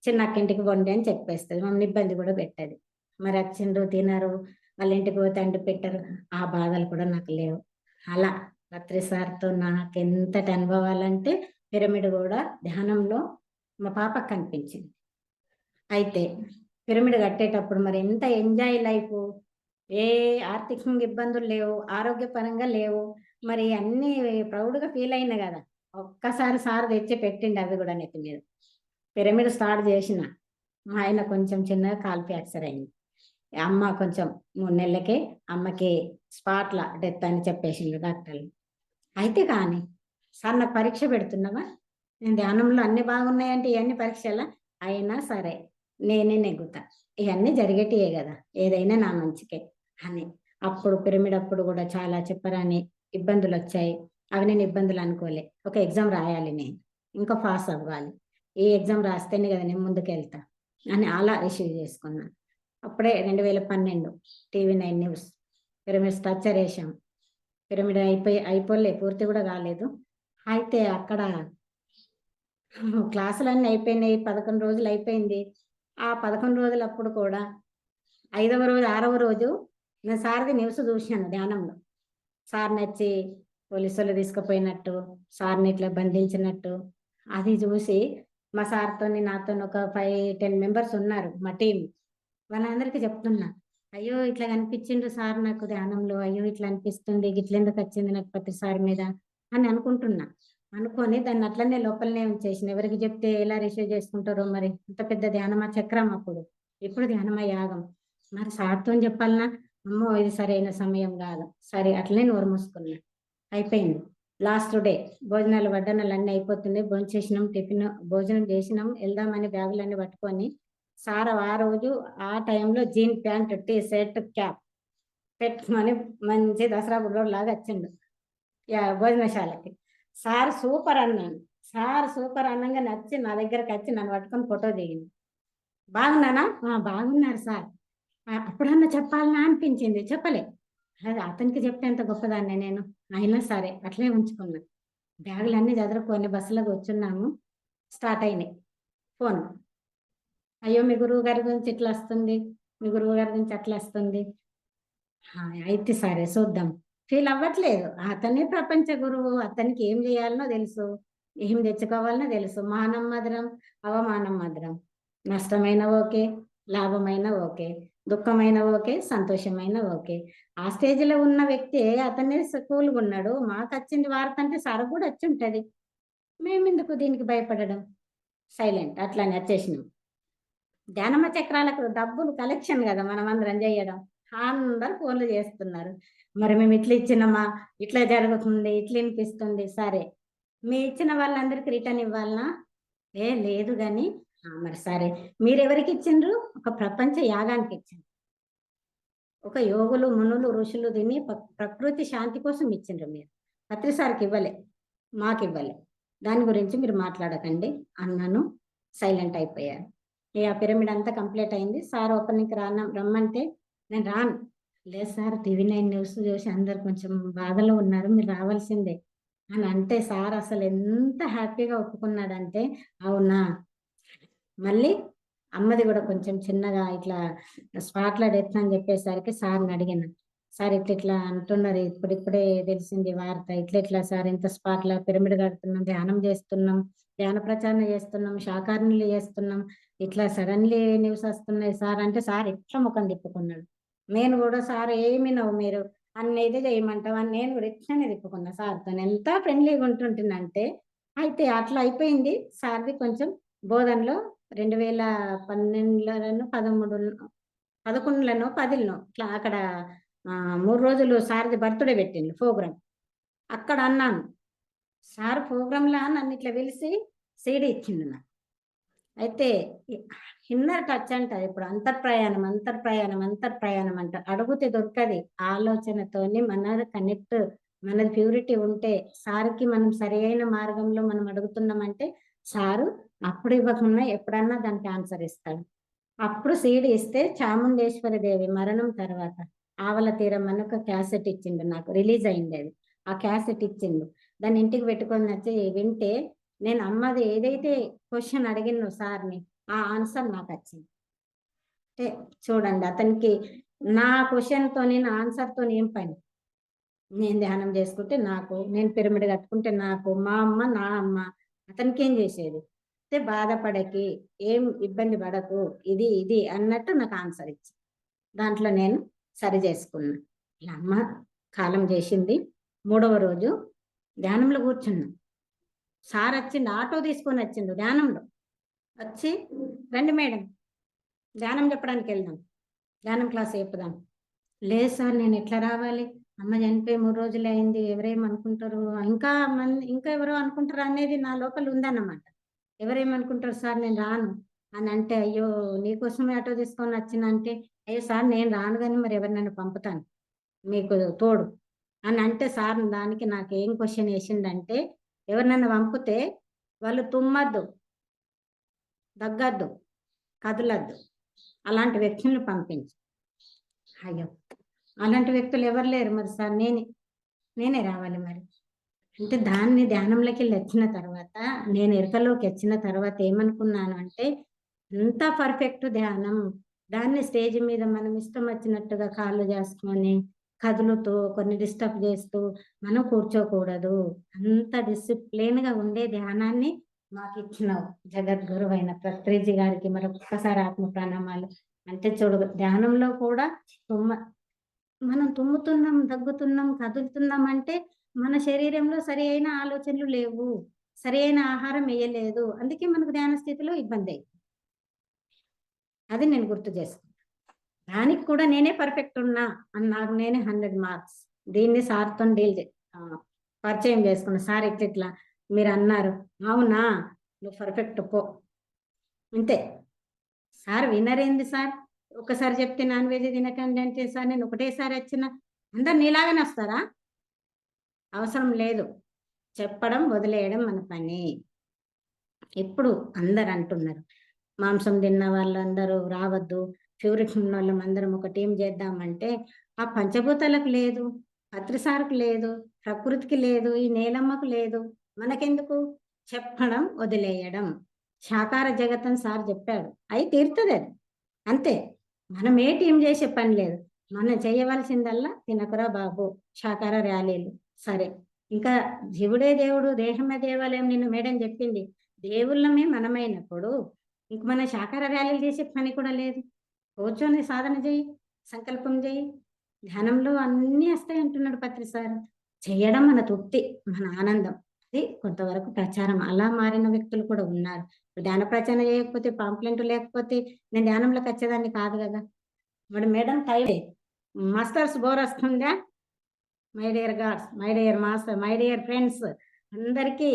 చిన్నక్కింటికి పొండి అని చెప్పేస్తది. మమ్మల్ని ఇబ్బంది గూడా పెట్టది. మరి వచ్చిండ్రు తినరు, వాళ్ళ ఇంటికి పోతే అండి పెట్టరు. ఆ బాధలు కూడా నాకు లేవు. అలా పత్రి సార్‌తో నాకెంతటి అనుభవాలంటే పిరమిడ్ గూడా ధ్యానంలో మా పాపకి కనిపించింది. అయితే పిరమిడ్ కట్టేటప్పుడు మరి ఎంత ఎంజాయ్ లైఫు. ఏ ఆర్థికంగా ఇబ్బందులు లేవు. ఆరోగ్యపరంగా లేవు. మరి అన్నీ ప్రౌడ్‌గా ఫీల్ అయినా గదా! ఒక్కసారి సార్ తెచ్చి పెట్టిండు అవి గూడా నెత్తి మీద. పిరమిడ్ స్టార్ట్ జేషిన. మా ఆయన కొంచెం చిన్నగా కాలు ఫ్రాక్చర్ అయింది. అమ్మ కొంచెం 3 నెలలకే అమ్మకి స్పాట్‌ల డెత్ అని చెప్పేసిండ్రు డాక్టర్లు. అయితే కానీ, "సార్ నాకు పరీక్ష పెడుతున్నావా? నేను ధ్యానంలో అన్నీ బాగున్నాయంటే ఇయన్నీ పరీక్షలా? అయినా సరే నేనే నెగ్గుతా. ఇయన్నీ జరిగేటియే గదా! ఏదైనా నా మంచికే" అని. అప్పుడు పిరమిడ్ అప్పుడు గూడా చాలా చెప్పరాని ఇబ్బందులొచ్చాయి. అవి నేను ఇబ్బందులు అనుకోలే. ఒక ఎగ్జామ్ రాయాలి నేను. ఇంకా పాస్ అవ్వాలి. ఈ ఎగ్జామ్ రాస్తేనే గదా నేను ముందుకెళ్తా అని అలా రిసీవ్ చేసుకున్నా. అప్పుడే 2012 టీవీ9 న్యూస్ పిరమిడ్ స్ట్రక్చర్ ఏసాం. పిరమిడ్ అయిపోలే పూర్తి గూడా గాలేదు. అయితే అక్కడ క్లాసులన్నీ అయిపోయినాయి. 11 రోజులు అయిపోయింది. ఆ 11 రోజులప్పుడు కూడా ఐదవ రోజు, ఆరవ రోజు నేను సార్‌ది న్యూస్ జూశాను ధ్యానంలో. సార్‌నొచ్చి పోలీసోళ్ళు తీసుకుపోయినట్టు, సార్‌ని ఇట్లా బంధించినట్టు అది జూసి మా సార్తోని నాతో ఒక 5-10 మెంబర్స్ ఉన్నారు మా టీం. వాళ్ళందరికీ చెప్తున్నా, అయ్యో ఇట్లా కనిపించిండ్రు సార్ నాకు ధ్యానంలో, అయ్యో ఇట్లా అనిపిస్తుంది, గిట్లెందుకు వచ్చింది నాకు ప్రతిసారి మీద అని అనుకుంటున్నా. అనుకొని దాన్ని అట్లనే లోపలనే ఉంచేసిన. ఎవరికి చెప్తే ఎలా రిసీవ్ చేసుకుంటారో మరి. అంత పెద్ద ధ్యానమా చక్రం అప్పుడు. ఇప్పుడు ధ్యానమా యాగం. మరి సార్తో చెప్పాలనా? అమ్మో ఇది సరైన సమయం కాదు. సరే అట్లనే నోరు మూసుకున్నా. అయిపోయింది. లాస్ట్ డే భోజనాలు వడ్డనలు అన్నీ అయిపోతున్నాయి. భోంచేసినాం, టిఫిన్ భోజనం చేసినాం, వెళ్దామని బ్యాగులన్నీ పట్టుకొని సార్ ఆ రోజు ఆ టైంలో jean pant, T shirt, cap పెట్టుకొని మంచి దసరా బుర్రోడు లాగా వచ్చిండు భోజనశాలకి. సార్ సూపర్ అన్నాను. సార్ సూపర్ అన్నంగా నచ్చి నా దగ్గరకు వచ్చి నన్ను పట్టుకొని ఫోటో దిగింది. బాగున్నానా? బాగున్నారు సార్. అప్పుడన్నా చెప్పాలనా అనిపించింది, చెప్పలే. అది అతనికి చెప్పేంత గొప్పదాన్ని నేను. అయినా సరే అట్లే ఉంచుకున్నా. బ్యాగులన్నీ చదువుకొని బస్సులో కూర్చున్నాము. స్టార్ట్ అయినాయి ఫోన్. అయ్యో మీ గురువు గారి గురించి ఇట్లా వస్తుంది, మీ గురువు గారి గురించి అట్లా వస్తుంది. అయితే సరే చూద్దాం. ఫీల్ అవ్వట్లేదు. అతనే ప్రపంచ గురువు. అతనికి ఏం చేయాలనో తెలుసు, ఏం తెచ్చుకోవాలనో తెలుసు. మానం మధురం, అవమానం మధురం. నష్టమైన ఓకే, లాభమైన ఓకే, దుఃఖమైన ఓకే, సంతోషమైన ఓకే. ఆ స్టేజ్లో ఉన్న వ్యక్తి అతనే కూల్గా ఉన్నాడు. మాకు వచ్చింది వార్త అంటే సార్ కూడా వచ్చి ఉంటది. మేమెందుకు దీనికి భయపడడం? సైలెంట్ అట్లానే వచ్చేసినాం. ధ్యానమ చక్రాలకు డబ్బులు కలెక్షన్ కదా మనం అందరం చేయడం. అందరు ఫోన్లు చేస్తున్నారు. మరి మేము ఇట్లా ఇచ్చినామా, ఇట్లా జరుగుతుంది, ఇట్లా వినిపిస్తుంది. సరే మీ ఇచ్చిన వాళ్ళందరికీ రిటర్న్ ఇవ్వాలనా? లేదు కానీ మరి సరే మీరెవరికి ఇచ్చిండ్రు? ఒక ప్రపంచ యాగానికి ఇచ్చిండ్రు. ఒక యోగులు, మునులు, ఋషులు దీన్ని ప్రకృతి శాంతి కోసం ఇచ్చిండ్రు. మీరు పత్రిసారికి ఇవ్వలే, మాకు ఇవ్వలే. దాని గురించి మీరు మాట్లాడకండి అన్నాను. సైలెంట్ అయిపోయారు. ఆ పిరమిడ్ అంతా కంప్లీట్ అయింది. సార్ ఓపెనింగ్కి రమ్మంటే నేను రాను. లేదు సార్, టీవీ9 న్యూస్ చూసి అందరు కొంచెం బాధలో ఉన్నారు, మీరు రావాల్సిందే అని అంటే సార్ అసలు ఎంత హ్యాపీగా ఒప్పుకున్నాడంటే, అవునా. మళ్ళీ అమ్మది కూడా కొంచెం చిన్నగా ఇట్లా స్పాట్లో డెత్ అని చెప్పేసరికి సార్ని అడిగాను. సార్ ఇట్లా అంటున్నారు, ఇప్పుడిప్పుడే తెలిసింది వార్త, ఇట్లా సార్ ఇంత స్పాట్లో పిరమిడ్ కడుతున్నాం, ధ్యానం చేస్తున్నాం, ధ్యాన ప్రచారణ చేస్తున్నాం, శాకాహారులు చేస్తున్నాం, ఇట్లా సడన్లీ న్యూస్ వస్తున్నాయి సార్ అంటే సార్ ఇట్లా ముఖం తిప్పుకున్నాడు. నేను కూడా సార్ ఏమి నవ్వు మీరు అన్నైతే చేయమంటావు అని నేను కూడా ఇట్లనే తిప్పుకున్నా. సార్తో ఎంత ఫ్రెండ్లీగా ఉంటుంటుందంటే. అయితే అట్లా అయిపోయింది. సార్ది కొంచెం బోధనలో 2012లోనో 11లోనో 10లోనో ఇట్లా అక్కడ 3 రోజులు సార్ది బర్త్డే పెట్టిండు ప్రోగ్రామ్. అక్కడ అన్నాను, సార్ ప్రోగ్రాంలో నన్ను ఇట్లా పిలిచి సీడీ ఇచ్చిండు నాకు. అయితే ఇన్నర్ టచ్ అంట. ఇప్పుడు అంతర్ప్రయాణం అంట. అడుగుతే దొరకది. ఆలోచనతోని మన కనెక్ట్, మనది ప్యూరిటీ ఉంటే సార్కి మనం సరైన మార్గంలో మనం అడుగుతున్నామంటే సారు అప్పుడు ఇవ్వకుండా ఎప్పుడన్నా దానికి ఆన్సర్ ఇస్తాడు. అప్పుడు సీడీ ఇస్తే చాముండేశ్వరి దేవి మరణం తర్వాత ఆవల తీరం అని ఒక క్యాసెట్ ఇచ్చిండు నాకు. రిలీజ్ అయింది అది. ఆ క్యాసెట్ ఇచ్చిండు. దాన్ని ఇంటికి పెట్టుకొని వచ్చి వింటే నేను అమ్మది ఏదైతే క్వశ్చన్ అడిగినో సార్ని ఆ ఆన్సర్ నాకు వచ్చింది. అంటే చూడండి అతనికి నా క్వశ్చన్తో నా ఆన్సర్తో ఏం పని. నేను ధ్యానం చేసుకుంటే నాకు, నేను పిరమిడ్ కట్టుకుంటే నాకు, మా అమ్మ నా అమ్మ, అతనికి ఏం చేసేది. అయితే బాధపడకి, ఏం ఇబ్బంది పడకు, ఇది ఇది అన్నట్టు నాకు ఆన్సర్ ఇచ్చి దాంట్లో నేను సరి చేసుకున్నా. ఇలా అమ్మ కాలం చేసింది. 3వ రోజు ధ్యానంలో కూర్చున్నా. సార్ వచ్చిండు, ఆటో తీసుకొని వచ్చిండు. ధ్యానంలో వచ్చి రండి మేడం ధ్యానం చెప్పడానికి వెళ్దాం, ధ్యానం క్లాస్ చెప్పుదాం. లేదు సార్ నేను ఎట్లా రావాలి, అమ్మ చనిపోయి 3 రోజులు అయింది, ఎవరేమనుకుంటారు, ఇంకా ఎవరో అనుకుంటారు అనేది నా లోపల ఉందన్నమాట. ఎవరేమనుకుంటారు సార్ నేను రాను అని అంటే, అయ్యో నీకోసమే ఆటో తీసుకొని వచ్చిన అంటే, అయ్యో సార్ నేను రాను కానీ మరి ఎవరు నన్ను పంపుతాను మీకు తోడు అని అంటే, సార్ దానికి నాకు ఏం క్వశ్చన్ వేసిండంటే, ఎవరు నన్ను పంపితే వాళ్ళు తుమ్మద్దు, దగ్గద్దు, కదలద్దు, అలాంటి వ్యక్తులను పంపించు. అయ్యో అలాంటి వ్యక్తులు ఎవరు లేరు మరి సార్, నేనే రావాలి మరి అంటే. దాన్ని ధ్యానంలోకి వెళ్ళి వచ్చిన తర్వాత, నేను ఎరుకలోకి వచ్చిన తర్వాత ఏమనుకున్నాను అంటే, అంత పర్ఫెక్ట్ ధ్యానం. దాన్ని స్టేజ్ మీద మనం ఇష్టం వచ్చినట్టుగా కాళ్ళు చేసుకొని కదులుతూ కొన్ని డిస్టర్బ్ చేస్తూ మనం కూర్చోకూడదు. అంత డిసిప్లిన్గా ఉండే ధ్యానాన్ని మాకు ఇచ్చిన జగద్గురు అయిన పత్రిజీ గారికి మరొక్కసారి ఆత్మ ప్రణామాలు. అంటే చూడు, ధ్యానంలో కూడా తుమ్మ మనం తుమ్ముతున్నాం, దగ్గుతున్నాం, కదులుతున్నాం అంటే మన శరీరంలో సరి అయిన ఆలోచనలు లేవు, సరి అయిన ఆహారం వేయలేదు. అందుకే మనకు ధ్యాన స్థితిలో ఇబ్బంది అయింది. అది నేను గుర్తు చేసుకున్నాను. దానికి కూడా నేనే పర్ఫెక్ట్ ఉన్నా అని నాకు నేనే 100 మార్క్స్. దీన్ని సార్తో పరిచయం చేసుకున్నా. సార్ ఇట్లా మీరు అన్నారు, అవునా నువ్వు పర్ఫెక్ట్ పో, అంతే. సార్ వినరేంది సార్? ఒకసారి చెప్తే నాన్ వెజ్ తినకండి అంటే సార్ నేను ఒకటేసారి వచ్చిన అందరు నీలాగానే వస్తారా? అవసరం లేదు. చెప్పడం వదిలేయడం మన పని. ఇప్పుడు అందరు అంటున్నారు మాంసం తిన్న వాళ్ళందరూ రావద్దు, ఫేవరెట్ ఉన్న వాళ్ళం అందరం ఒక టీం చేద్దామంటే ఆ పంచభూతాలకు లేదు, పత్రిసారకు లేదు, ప్రకృతికి లేదు, ఈ నేలమ్మకు లేదు. మనకెందుకు? చెప్పడం వదిలేయడం. శాకార జగత్ సార్ చెప్పాడు, అయి తీరుతుంది అది, అంతే. మనం ఏ టీం చేసే పని లేదు. మనం చేయవలసిందల్లా తినకురా బాబు, శాకార ర్యాలీలు సరే. ఇంకా జీవుడే దేవుడు దేహమే దేవాలయం నిన్ను మేడం చెప్పింది. దేవుళ్ళమే మనమైనప్పుడు ఇంక మన శాకార ర్యాలీలు చేసే పని కూడా లేదు. కూర్చొని సాధన చేయి, సంకల్పం చేయి, ధ్యానంలో అన్నీ వస్తాయి అంటున్నాడు పత్రి సార్. చేయడం మన తృప్తి, మన ఆనందం. అది కొంతవరకు ప్రచారం. అలా మారిన వ్యక్తులు కూడా ఉన్నారు. ధ్యాన ప్రచారం చేయకపోతే, పాంప్లెంట్ లేకపోతే నేను ధ్యానంలోకి వచ్చేదాన్ని కాదు కదా. మరి మేడం టైం మాస్టర్స్ బోర్ వస్తుందా? My dear God's, my dear master, my dear friends, అందరికీ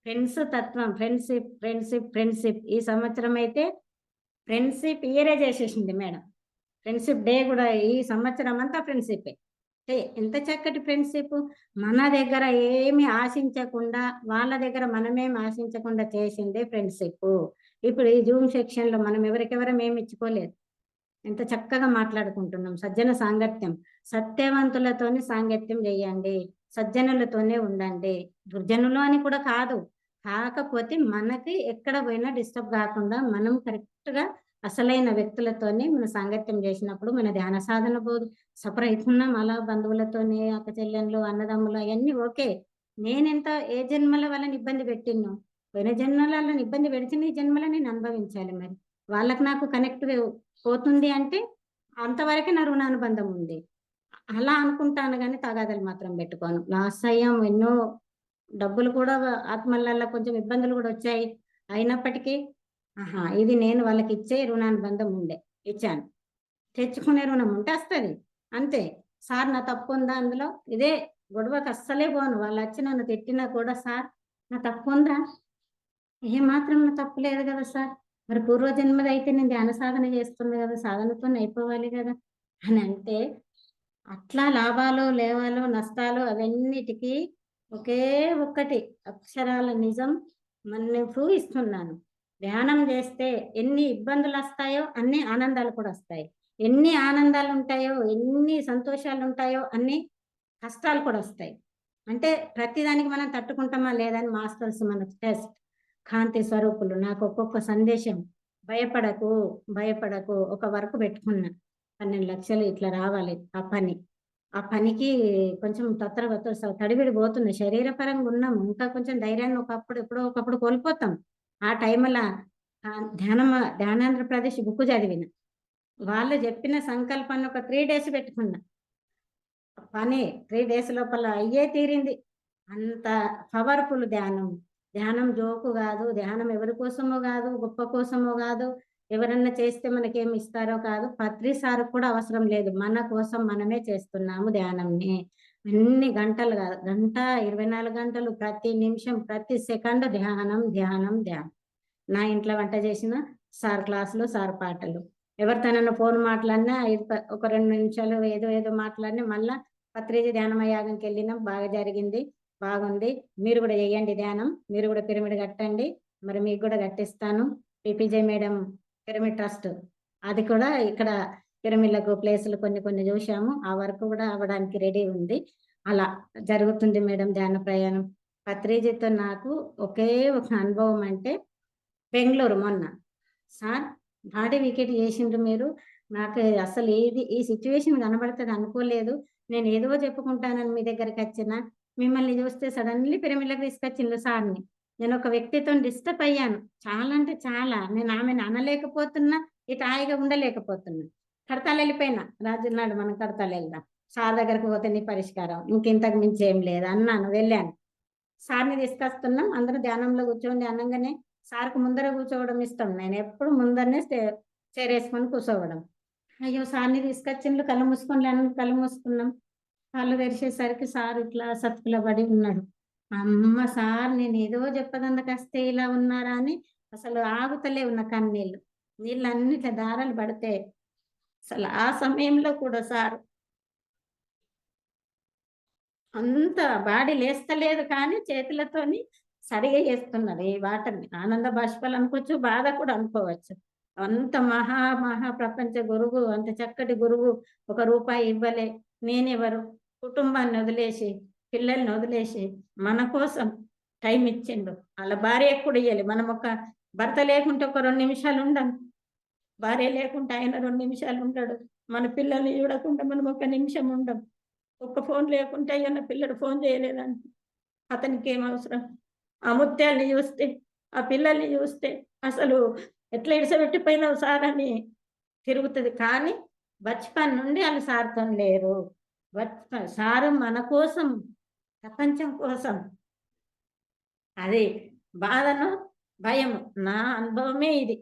ఫ్రెండ్స్ తత్వం, ఫ్రెండ్షిప్ ఫ్రెండ్షిప్ ఫ్రెండ్షిప్. ఈ సంవత్సరం అయితే ఫ్రెండ్షిప్ ఇయరే చేసేసింది మేడం. ఫ్రెండ్షిప్ డే కూడా ఈ సంవత్సరం అంతా ఫ్రెండ్షిప్. ఎంత చక్కటి ఫ్రెండ్షిప్. మన దగ్గర ఏమి ఆశించకుండా, వాళ్ళ దగ్గర మనమేమి ఆశించకుండా చేసిందే ఫ్రెండ్షిప్. ఇప్పుడు ఈ జూమ్ సెక్షన్ లో మనం ఎవరికెవరం ఏమి ఇచ్చుకోలేదు, ఎంత చక్కగా మాట్లాడుకుంటున్నాం. సజ్జన సాంగత్యం, సత్యవంతులతోని సాంగత్యం చేయండి, సజ్జనులతోనే ఉండండి. దుర్జనులు అని కూడా కాదు, కాకపోతే మనకి ఎక్కడ పోయినా డిస్టర్బ్ కాకుండా మనం కరెక్ట్ గా అసలైన వ్యక్తులతోనే మన సాంగత్యం చేసినప్పుడు మన ధ్యాన సాధన పోదు. సఫర్ అవుతున్నాం అలా బంధువులతోనే, అక్క చెల్లెళ్ళు, అన్నదమ్ములు అవన్నీ ఓకే. నేనెంత ఏ జన్మల వాళ్ళని ఇబ్బంది పెట్టినో, పోయిన జన్మల వాళ్ళని ఇబ్బంది పెడిచిన ఈ జన్మల నేను అనుభవించాలి. మరి వాళ్ళకి నాకు కనెక్ట్ పోతుంది అంటే అంతవరకే నా రుణానుబంధం ఉంది. అలా అనుకుంటాను కానీ తగాదాలు మాత్రం పెట్టుకోను. లాస్ అయ్యాం, ఎన్నో డబ్బులు కూడా ఆత్మలల్లో కొంచెం ఇబ్బందులు కూడా వచ్చాయి. అయినప్పటికీ ఇది నేను వాళ్ళకి ఇచ్చే రుణానుబంధం ఉండే, ఇచ్చాను. తెచ్చుకునే రుణం ఉంటే వస్తుంది, అంతే. సార్ నా తప్పు ఉందా అందులో? ఇదే గొడవకు అస్సలే పోను. వాళ్ళు వచ్చి నన్ను తిట్టినా కూడా, సార్ నా తప్పు ఉందా? ఏమాత్రం నా తప్పు లేదు కదా సార్. మరి పూర్వజన్మది అయితే నేను ధ్యాన సాధన చేస్తుంది కదా, సాధనతో అయిపోవాలి కదా అని అంటే, అట్లా లాభాలు లేవాలు నష్టాలు అవన్నిటికీ ఒకే ఒక్కటి అక్షరాల నిజం మన ప్రూవ్ ఇస్తున్నాను. ధ్యానం చేస్తే ఎన్ని ఇబ్బందులు వస్తాయో అన్ని ఆనందాలు కూడా వస్తాయి. ఎన్ని ఆనందాలు ఉంటాయో, ఎన్ని సంతోషాలు ఉంటాయో అన్ని కష్టాలు కూడా వస్తాయి. అంటే ప్రతిదానికి మనం తట్టుకుంటామా లేదని మాస్టర్స్ మనకు టెస్ట్. కాంతి స్వరూపులు నాకు ఒక్కొక్క సందేశం, భయపడకు భయపడకు. ఒక వర్క్ పెట్టుకున్నా, 12 లక్షలు ఇట్లా రావాలి. ఆ పనికి కొంచెం తడివిడి పోతుంది. శరీరపరంగా ఉన్నాము, ఇంకా కొంచెం ధైర్యాన్ని ఎప్పుడో ఒకప్పుడు కోల్పోతాం. ఆ టైంలో ధ్యానాంధ్రప్రదేశ్ బుక్ చదివిన, వాళ్ళు చెప్పిన సంకల్పాన్ని ఒక 3 డేస్ పెట్టుకున్నా. పని 3 డేస్ లోపల అయ్యే తీరింది. అంత పవర్ఫుల్ ధ్యానం. ధ్యానం జోకు కాదు, ధ్యానం ఎవరి కోసమో కాదు, గొప్ప కోసమో కాదు, ఎవరన్నా చేస్తే మనకేమి ఇస్తారో కాదు. పత్రి సార్ కూడా అవసరం లేదు, మన కోసం మనమే చేస్తున్నాము ధ్యానంని. అన్ని గంటలు కాదు, గంట 24 గంటలు, ప్రతి నిమిషం ప్రతి సెకండ్ ధ్యానం ధ్యానం ధ్యానం. నా ఇంట్లో వంట చేసిన సార్ క్లాసులు, సార్ పాటలు. ఎవరితోనన్నా ఫోన్ మాట్లాడినా ఒక 2 నిమిషాలు ఏదో ఏదో మాట్లాడినా మళ్ళా పత్రిజీ ధ్యానమయాగంకి వెళ్ళినాం, బాగా జరిగింది, బాగుంది. మీరు కూడా చేయండి ధ్యానం, మీరు కూడా పిరమిడ్ కట్టండి, మరి మీకు కూడా కట్టిస్తాను. పిపిజే మేడం పిరమిడ్ ట్రస్ట్, అది కూడా ఇక్కడ పిరమిడ్లకు ప్లేసులు కొన్ని కొన్ని చూసాము. ఆ వరకు కూడా అవ్వడానికి రెడీ ఉంది. అలా జరుగుతుంది మేడం ధ్యాన ప్రయాణం. పత్రిజీతో నాకు ఒకే ఒక అనుభవం అంటే, బెంగళూరు మొన్న సార్ బాడీ వికెట్ చేసిండ్రు మీరు, నాకు అసలు ఈ సిచ్యువేషన్ కనబడుతుంది అనుకోలేదు. నేను ఏదో చెప్పుకుంటానని మీ దగ్గరికి వచ్చిన, మిమ్మల్ని చూస్తే సడన్లీ పిరమిడ్లకు తీసుకొచ్చిండ్రు సార్ని. నేను ఒక వ్యక్తితో డిస్టర్బ్ అయ్యాను. చాలా అంటే చాలా. నేను ఆమెని అనలేకపోతున్నా, ఇటు హాయిగా ఉండలేకపోతున్నా. కడతాలు వెళ్ళిపోయినా. రాజు ఉన్నాడు, మనం కడతాలు వెళ్దాం. సార్ దగ్గరికి పోతే నీ పరిష్కారం. ఇంకింతకు మించి ఏం లేదు అన్నాను, వెళ్ళాను. సార్‌ని తీసుకొస్తున్నాం. అందరూ ధ్యానంలో కూర్చోండి అనంగానే సార్‌కి ముందర కూర్చోవడం ఇష్టం. నేనెప్పుడు ముందరనే చైరేసుకొని కూర్చోవడం. అయ్యో! సార్‌ని తీసుకొచ్చిండ్రు, కళ్ళు మూసుకోండి అని కళ్ళు మూసుకున్నాం. కళ్ళు తెరిచేసరికి సార్ ఇట్లా సతికిల పడి ఉన్నాడు. అమ్మ! సార్ నేనేదో చెప్పదందుకొస్తే ఇలా ఉన్నారా అని అసలు ఆగుతలేవు నా కన్నీళ్ళు. నీళ్ళన్నీ ఇట్లా దారాలు పడితే అసలు ఆ సమయంలో కూడా సార్ అంత బాడీ లేస్తలేదు కానీ చేతులతోని సరిగా చేస్తున్నారు ఈ వాటర్‌ని. ఆనంద బాష్పాలు అనుకోవచ్చు, బాధ కూడా అనుకోవచ్చు. అంత మహా ప్రపంచ గురువు, అంత చక్కటి గురువు ఒక రూపాయి ఇవ్వలే. నేనెవరు? కుటుంబాన్ని వదిలేసి, పిల్లల్ని వదిలేసి మన కోసం టైం ఇచ్చిండు. ఆళ్ళ భార్యకి కూడా ఇయ్యలే. మనం ఒక భర్త లేకుంటే ఒక 2 నిమిషాలు ఉండం. భార్య లేకుంటే ఆయన 2 నిమిషాలు ఉండడు. మన పిల్లల్ని చూడకుండా మనం ఒక నిమిషం ఉండం. ఒక్క ఫోన్ లేకుంటే అయ్యో! నా పిల్లడు ఫోన్ చేయలేదని అతనికేం అవసరం? ఆ ముత్యాల్ని జూస్తే, ఆ పిల్లల్ని జూస్తే అసలు ఎట్లా ఇడిసబెట్టిపోయినావు సార్ అని తిరుగుతది. కానీ బచ్‌పన్ నుండి ఆళ్ళు సార్‌తోని లేరు. సారు మన కోసం, ప్రపంచం కోసం. అది బాధను, భయము. నా అనుభవమే ఇది.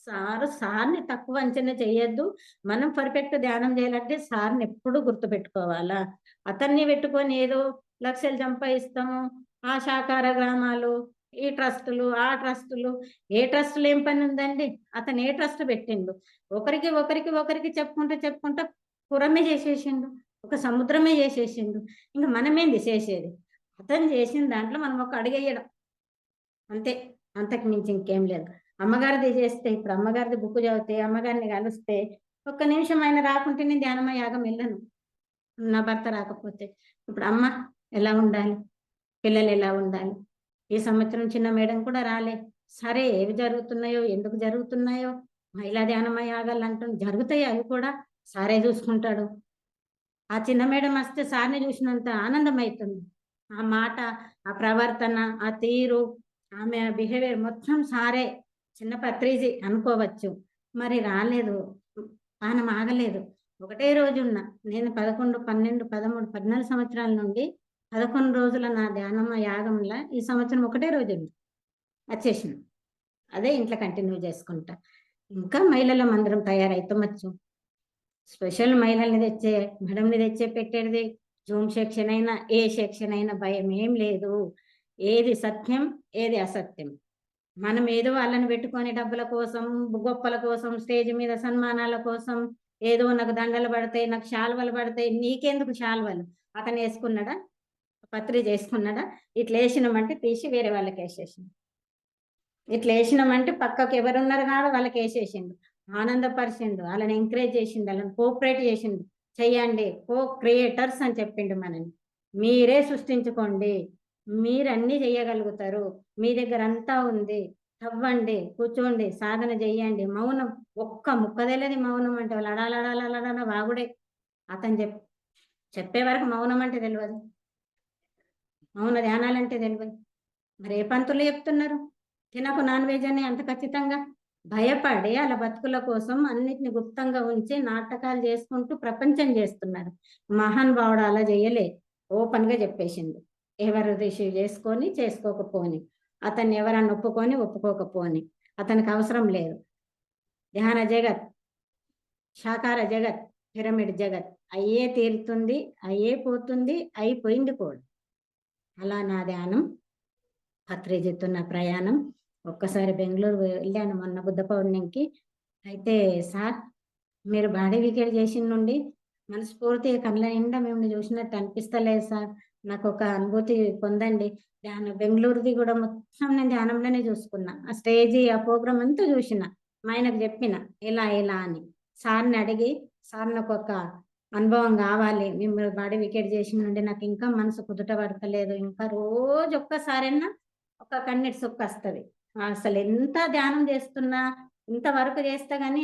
సార్‌ని తక్కువ అంచనా చేయొద్దు. మనం పర్ఫెక్ట్ ధ్యానం చేయాలంటే సార్‌ని ఎప్పుడు గుర్తుపెట్టుకోవాలా. అతన్ని పెట్టుకొని ఏదో లక్షలు సంపాదిస్తాము. ఆ శాకార గ్రామాలు, ఈ ట్రస్టులు, ఆ ట్రస్టులు. ఏ ట్రస్ట్‌లో ఏం పనుందండి? అతను ఏ ట్రస్ట్ పెట్టిండు? ఒకరికి చెప్పుకుంటా పురమే చేసేసిండు. ఒక సముద్రమే చేసేసిండు. ఇంక మనమేంది చేసేది? అతను చేసిన దాంట్లో మనం ఒక అడుగెయ్యడం. అంతే. అంతకు మించి ఇంకేం లేదు. అమ్మగారిది చేస్తే ఇప్పుడు అమ్మగారిది బుక్ చదివితే, అమ్మగారిని కలిస్తే, ఒక్క నిమిషం ఆయన రాకుంటే నేను ధ్యానమ యాగం వెళ్ళను. నా భర్త రాకపోతే. ఇప్పుడు అమ్మ ఎలా ఉండాలి? పిల్లలు ఎలా ఉండాలి? ఈ సంవత్సరం చిన్న మేడం కూడా రాలే. సరే ఏవి జరుగుతున్నాయో, ఎందుకు జరుగుతున్నాయో, మహిళా ధ్యానమ యాగాలంటూ జరుగుతాయి అవి కూడా. సారే చూసుకుంటాడు. ఆ చిన్న మేడం వస్తే సార్‌ని చూసినంత ఆనందమైతుంది. ఆ మాట, ఆ ప్రవర్తన, ఆ తీరు, ఆమె బిహేవియర్ మొత్తం సారే. చిన్న పత్రిజీ అనుకోవచ్చు. మరి రాలేదు. పానం ఆగలేదు. ఒకటే రోజున్న నేను 11, 12, 13, 14 సంవత్సరాల నుండి 11 రోజుల నా ధ్యానమ యాగంలా ఈ సంవత్సరం ఒకటే రోజుంది. వచ్చేసిన. అదే ఇంట్లో కంటిన్యూ చేసుకుంటా. ఇంకా మహిళలం అందరం తయారైతమచ్చు. స్పెషల్ మహిళల్ని తెచ్చే, మేడంని తెచ్చే పెట్టేది జూమ్ సెక్షన్ అయినా, ఏ సెక్షన్ అయినా భయమేం లేదు. ఏది సత్యం, ఏది అసత్యం. మనం ఏదో వాళ్ళని పెట్టుకొని డబ్బుల కోసం, గొప్పల కోసం, స్టేజ్ మీద సన్మానాల కోసం, ఏదో నాకు దండలు పడతాయి, నాకు శాల్వలు పడతాయి. నీకెందుకు శాల్వలు? అతనేసుకున్నాడా? పత్రిజేసుకున్నాడా? ఇట్లేసినమంటే తీసి వేరే వాళ్ళకేసేసిండు. ఇట్లేసినామంటే పక్కకు ఎవరున్నారు కాడ వాళ్ళకేసేసిండు. ఆనందపరిచిండు. ఆళ్ళని ఎంకరేజ్ చేసిండు. ఆళ్ళని కోఆపరేట్ చేసిండు. చెయ్యండి. క్రియేటర్స్ అని చెప్పిండు మనని. మీరే సృష్టించుకోండి. మీరన్నీ చెయ్యగలుగుతారు. మీ దగ్గర అంతా ఉంది. తవ్వండి, కూర్చోండి, సాధన చెయ్యండి. మౌనం ఒక్క ముక్క తెలది మౌనం అంటే వాళ్ళు అడాలడాలడాల వాగుడే. అతను చెప్పే వరకు మౌనం అంటే తెలవదు. మౌన ధ్యానాలంటే తెలవదు. మరి ఏ పంతులు చెప్తున్నారు? తినకు నాన్ వెజ్ అని అంత ఖచ్చితంగా భయపడి ఆళ్ళ బతుకుల కోసం అన్నిటిని గుప్తంగా ఉంచి నాటకాలు చేసుకుంటూ ప్రపంచం చేస్తున్నారు. మహానుభావుడు అలా చేయలే. ఓపెన్‌గా చెప్పేసిండు. ఎవరు రిసీవ్ చేసుకొని, చేసుకోకపోని. అతన్ని ఎవరన్నా ఒప్పుకొని, ఒప్పుకోకపోని. అతనికి అవసరం లేదు. ధ్యాన జగత్, సాకార జగత్, పిరమిడ్ జగత్ అయ్యే తీరుతుంది, అయ్యే పోతుంది, అయిపోయింది కూడా. అలా నా ధ్యానం పత్రిజిత్తు నా ప్రయాణం. ఒక్కసారి బెంగుళూరు వెళ్ళాను మొన్న బుద్ధ పౌర్ణమికి. అయితే సార్ మీరు బాడీ వీకేర్ చేసిన నుండి మనస్ఫూర్తిగా కళ్ళ నిండా మిమ్మల్ని చూసినట్టు అనిపిస్తలేదు సార్. నాకొక అనుభూతి పొందండి. బెంగుళూరుది కూడా మొత్తం నేను ధ్యానంలోనే చూసుకున్నా. ఆ స్టేజి, ఆ ప్రోగ్రామ్ అంతా చూసిన. మా ఆయనకు చెప్పిన ఇలా అని. సార్‌ని అడిగి, సార్ నాకొక అనుభవం కావాలి. మిమ్మల్ని బాడీ వీకేర్ చేసిన నుండి నాకు ఇంకా మనసు కుదుట పడతలేదు. ఇంకా రోజు ఒక్కసారైనా ఒక కన్నీటి సుక్కొస్తది. అసలెంత ధ్యానం చేస్తున్నా, ఇంతవరకు చేస్తే గాని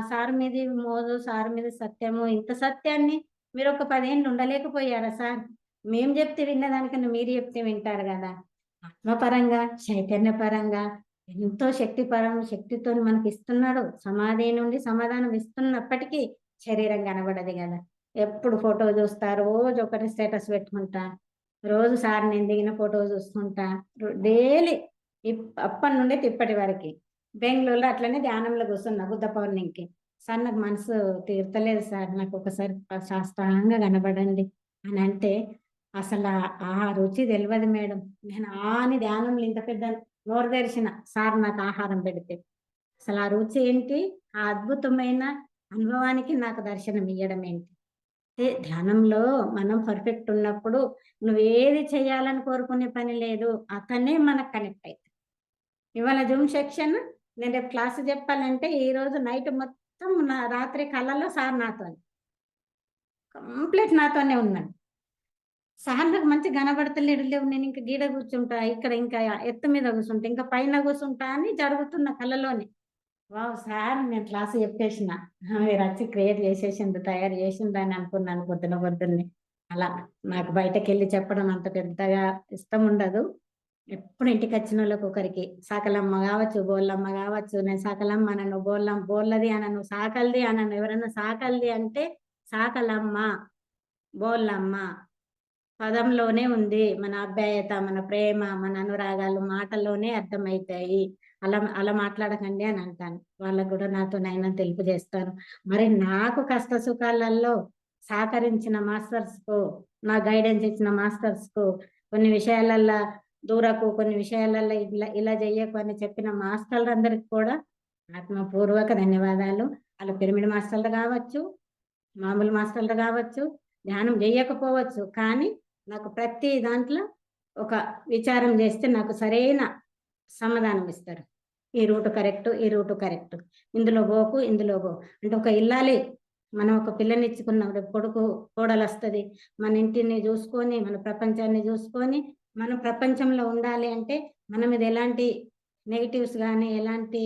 సార్ మీది మోజు, సార్ మీద సత్యము, ఇంత సత్యాన్ని మీరొక 10 ఏండ్లు ఉండలేకపోయారా సార్? మేము చెప్తే విన్నదానికన్నా మీరు చెప్తే వింటారు గదా! ఆత్మపరంగా చైతన్యపరంగా ఎంతో శక్తితో మనకి ఇస్తున్నాడు. సమాధి నుండి సమాధానం ఇస్తున్నప్పటికీ శరీరం కనబడదు కదా. ఎప్పుడు ఫోటో చూస్తా, రోజు ఒకటి స్టేటస్ పెట్టుకుంటా, రోజు సార్ నేను దిగిన ఫోటో చూస్తుంటా, డైలీ అప్పటి నుండి ఇప్పటి వరకు బెంగళూరులో అట్లనే ధ్యానంలో కూర్చున్నా బుద్ధ పౌర్ణమికి. సార్ నాకు మనసు తీర్తలేదు సార్, నాకు ఒకసారి శాస్త్రంగా కనబడండి అని అంటే అసలు ఆ రుచి తెలియదు మేడం. నేను ఆని ధ్యానంలో ఇంత పెద్ద నోరు తెరిచిన సార్ నాకు ఆహారం పెడితే అసలు ఆ రుచి ఏంటి, ఆ అద్భుతమైన అనుభవానికి నాకు దర్శనం ఇయ్యడం ఏంటి. అంటే ధ్యానంలో మనం పర్ఫెక్ట్ ఉన్నప్పుడు నువ్వేది చేయాలని కోరుకునే పని లేదు, అతనే మనకు కనెక్ట్ అవుతుంది. ఇవాళ జూమ్ సెక్షన్ నేను రేపు క్లాస్ చెప్పాలంటే ఈ రోజు నైట్ మొత్తం నా రాత్రి కళ్ళలో సార్ నాతో కంప్లీట్ నాతోనే ఉన్నాడు. సార్ నాకు మంచి కనబడతలేడు, లేవు నేను ఇంకా గీడ కూర్చుంటా, ఇక్కడ ఇంకా ఎత్తు మీద కూర్చుంటా, ఇంకా పైన కూర్చుంటా అని జరుగుతున్న కళ్ళలోనే. వావ్ సార్ నేను క్లాస్ చెప్పేసిన, మీరు వచ్చి క్రియేట్ చేసేసిండు, తయారు చేసిండు అని అనుకున్నాను పొద్దున్నే. అలా నాకు బయటకు వెళ్ళి చెప్పడం అంత పెద్దగా ఇష్టం ఉండదు. ఎప్పుడు ఇంటికి వచ్చిన వాళ్ళకి ఒకరికి సాకలమ్మ కావచ్చు, బోళ్ళమ్మ కావచ్చు, నేను సాకలమ్మ అనను, బోళ్ళది అనను, సాకల్ది అనను. ఎవరన్నా సాకల్ది అంటే సాకలమ్మ, బోళ్ళమ్మ పదంలోనే ఉంది మన ఆప్యాయత, మన ప్రేమ, మన అనురాగాలు మాటల్లోనే అర్థమవుతాయి. అలా అలా మాట్లాడకండి అని అంటాను. వాళ్ళకు కూడా నాతో నైనా తెలుపు చేస్తాను. మరి నాకు కష్ట సుఖాలలో సహకరించిన మాస్టర్స్ కు, నా గైడెన్స్ ఇచ్చిన మాస్టర్స్ కు, కొన్ని విషయాలల్లో దూరకు, కొన్ని విషయాలలో ఇలా ఇలా చెయ్యకు అని చెప్పిన మాస్టర్లందరికీ కూడా ఆత్మపూర్వక ధన్యవాదాలు. వాళ్ళు పిరమిడ్ మాస్టర్లు కావచ్చు, మామూలు మాస్టర్లు కావచ్చు, ధ్యానం చేయకపోవచ్చు, కానీ నాకు ప్రతి దాంట్లో ఒక విచారం చేస్తే నాకు సరైన సమాధానం ఇస్తారు. ఈ రూట్ కరెక్ట్, ఈ రూట్ కరెక్ట్, ఇందులో పోకు, ఇందులో పో. అంటే ఒక ఇల్లాలి, మనం ఒక పిల్లనిచ్చుకున్నాం, రేపు కొడుకు కోడలు వస్తుంది, మన ఇంటిని చూసుకొని, మన ప్రపంచాన్ని చూసుకొని, మనం ప్రపంచంలో ఉండాలి అంటే మన మీద ఎలాంటి నెగిటివ్స్ కానీ ఎలాంటి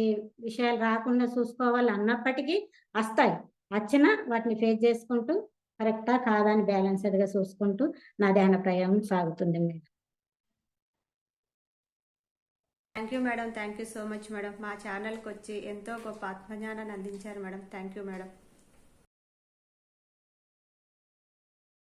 విషయాలు రాకుండా చూసుకోవాలి అన్నప్పటికీ వస్తాయి. వచ్చినా వాటిని ఫేస్ చేసుకుంటూ కరెక్టా కాదా అని బ్యాలెన్స్డ్గా చూసుకుంటూ నా ధ్యాన ప్రయాణం సాగుతుంది madam. Thank you madam, thank you so much madam. మా ఛానల్కి వచ్చి ఎంతో గొప్ప ఆత్మజ్ఞానాన్ని అందించారు మేడం. Thank you madam.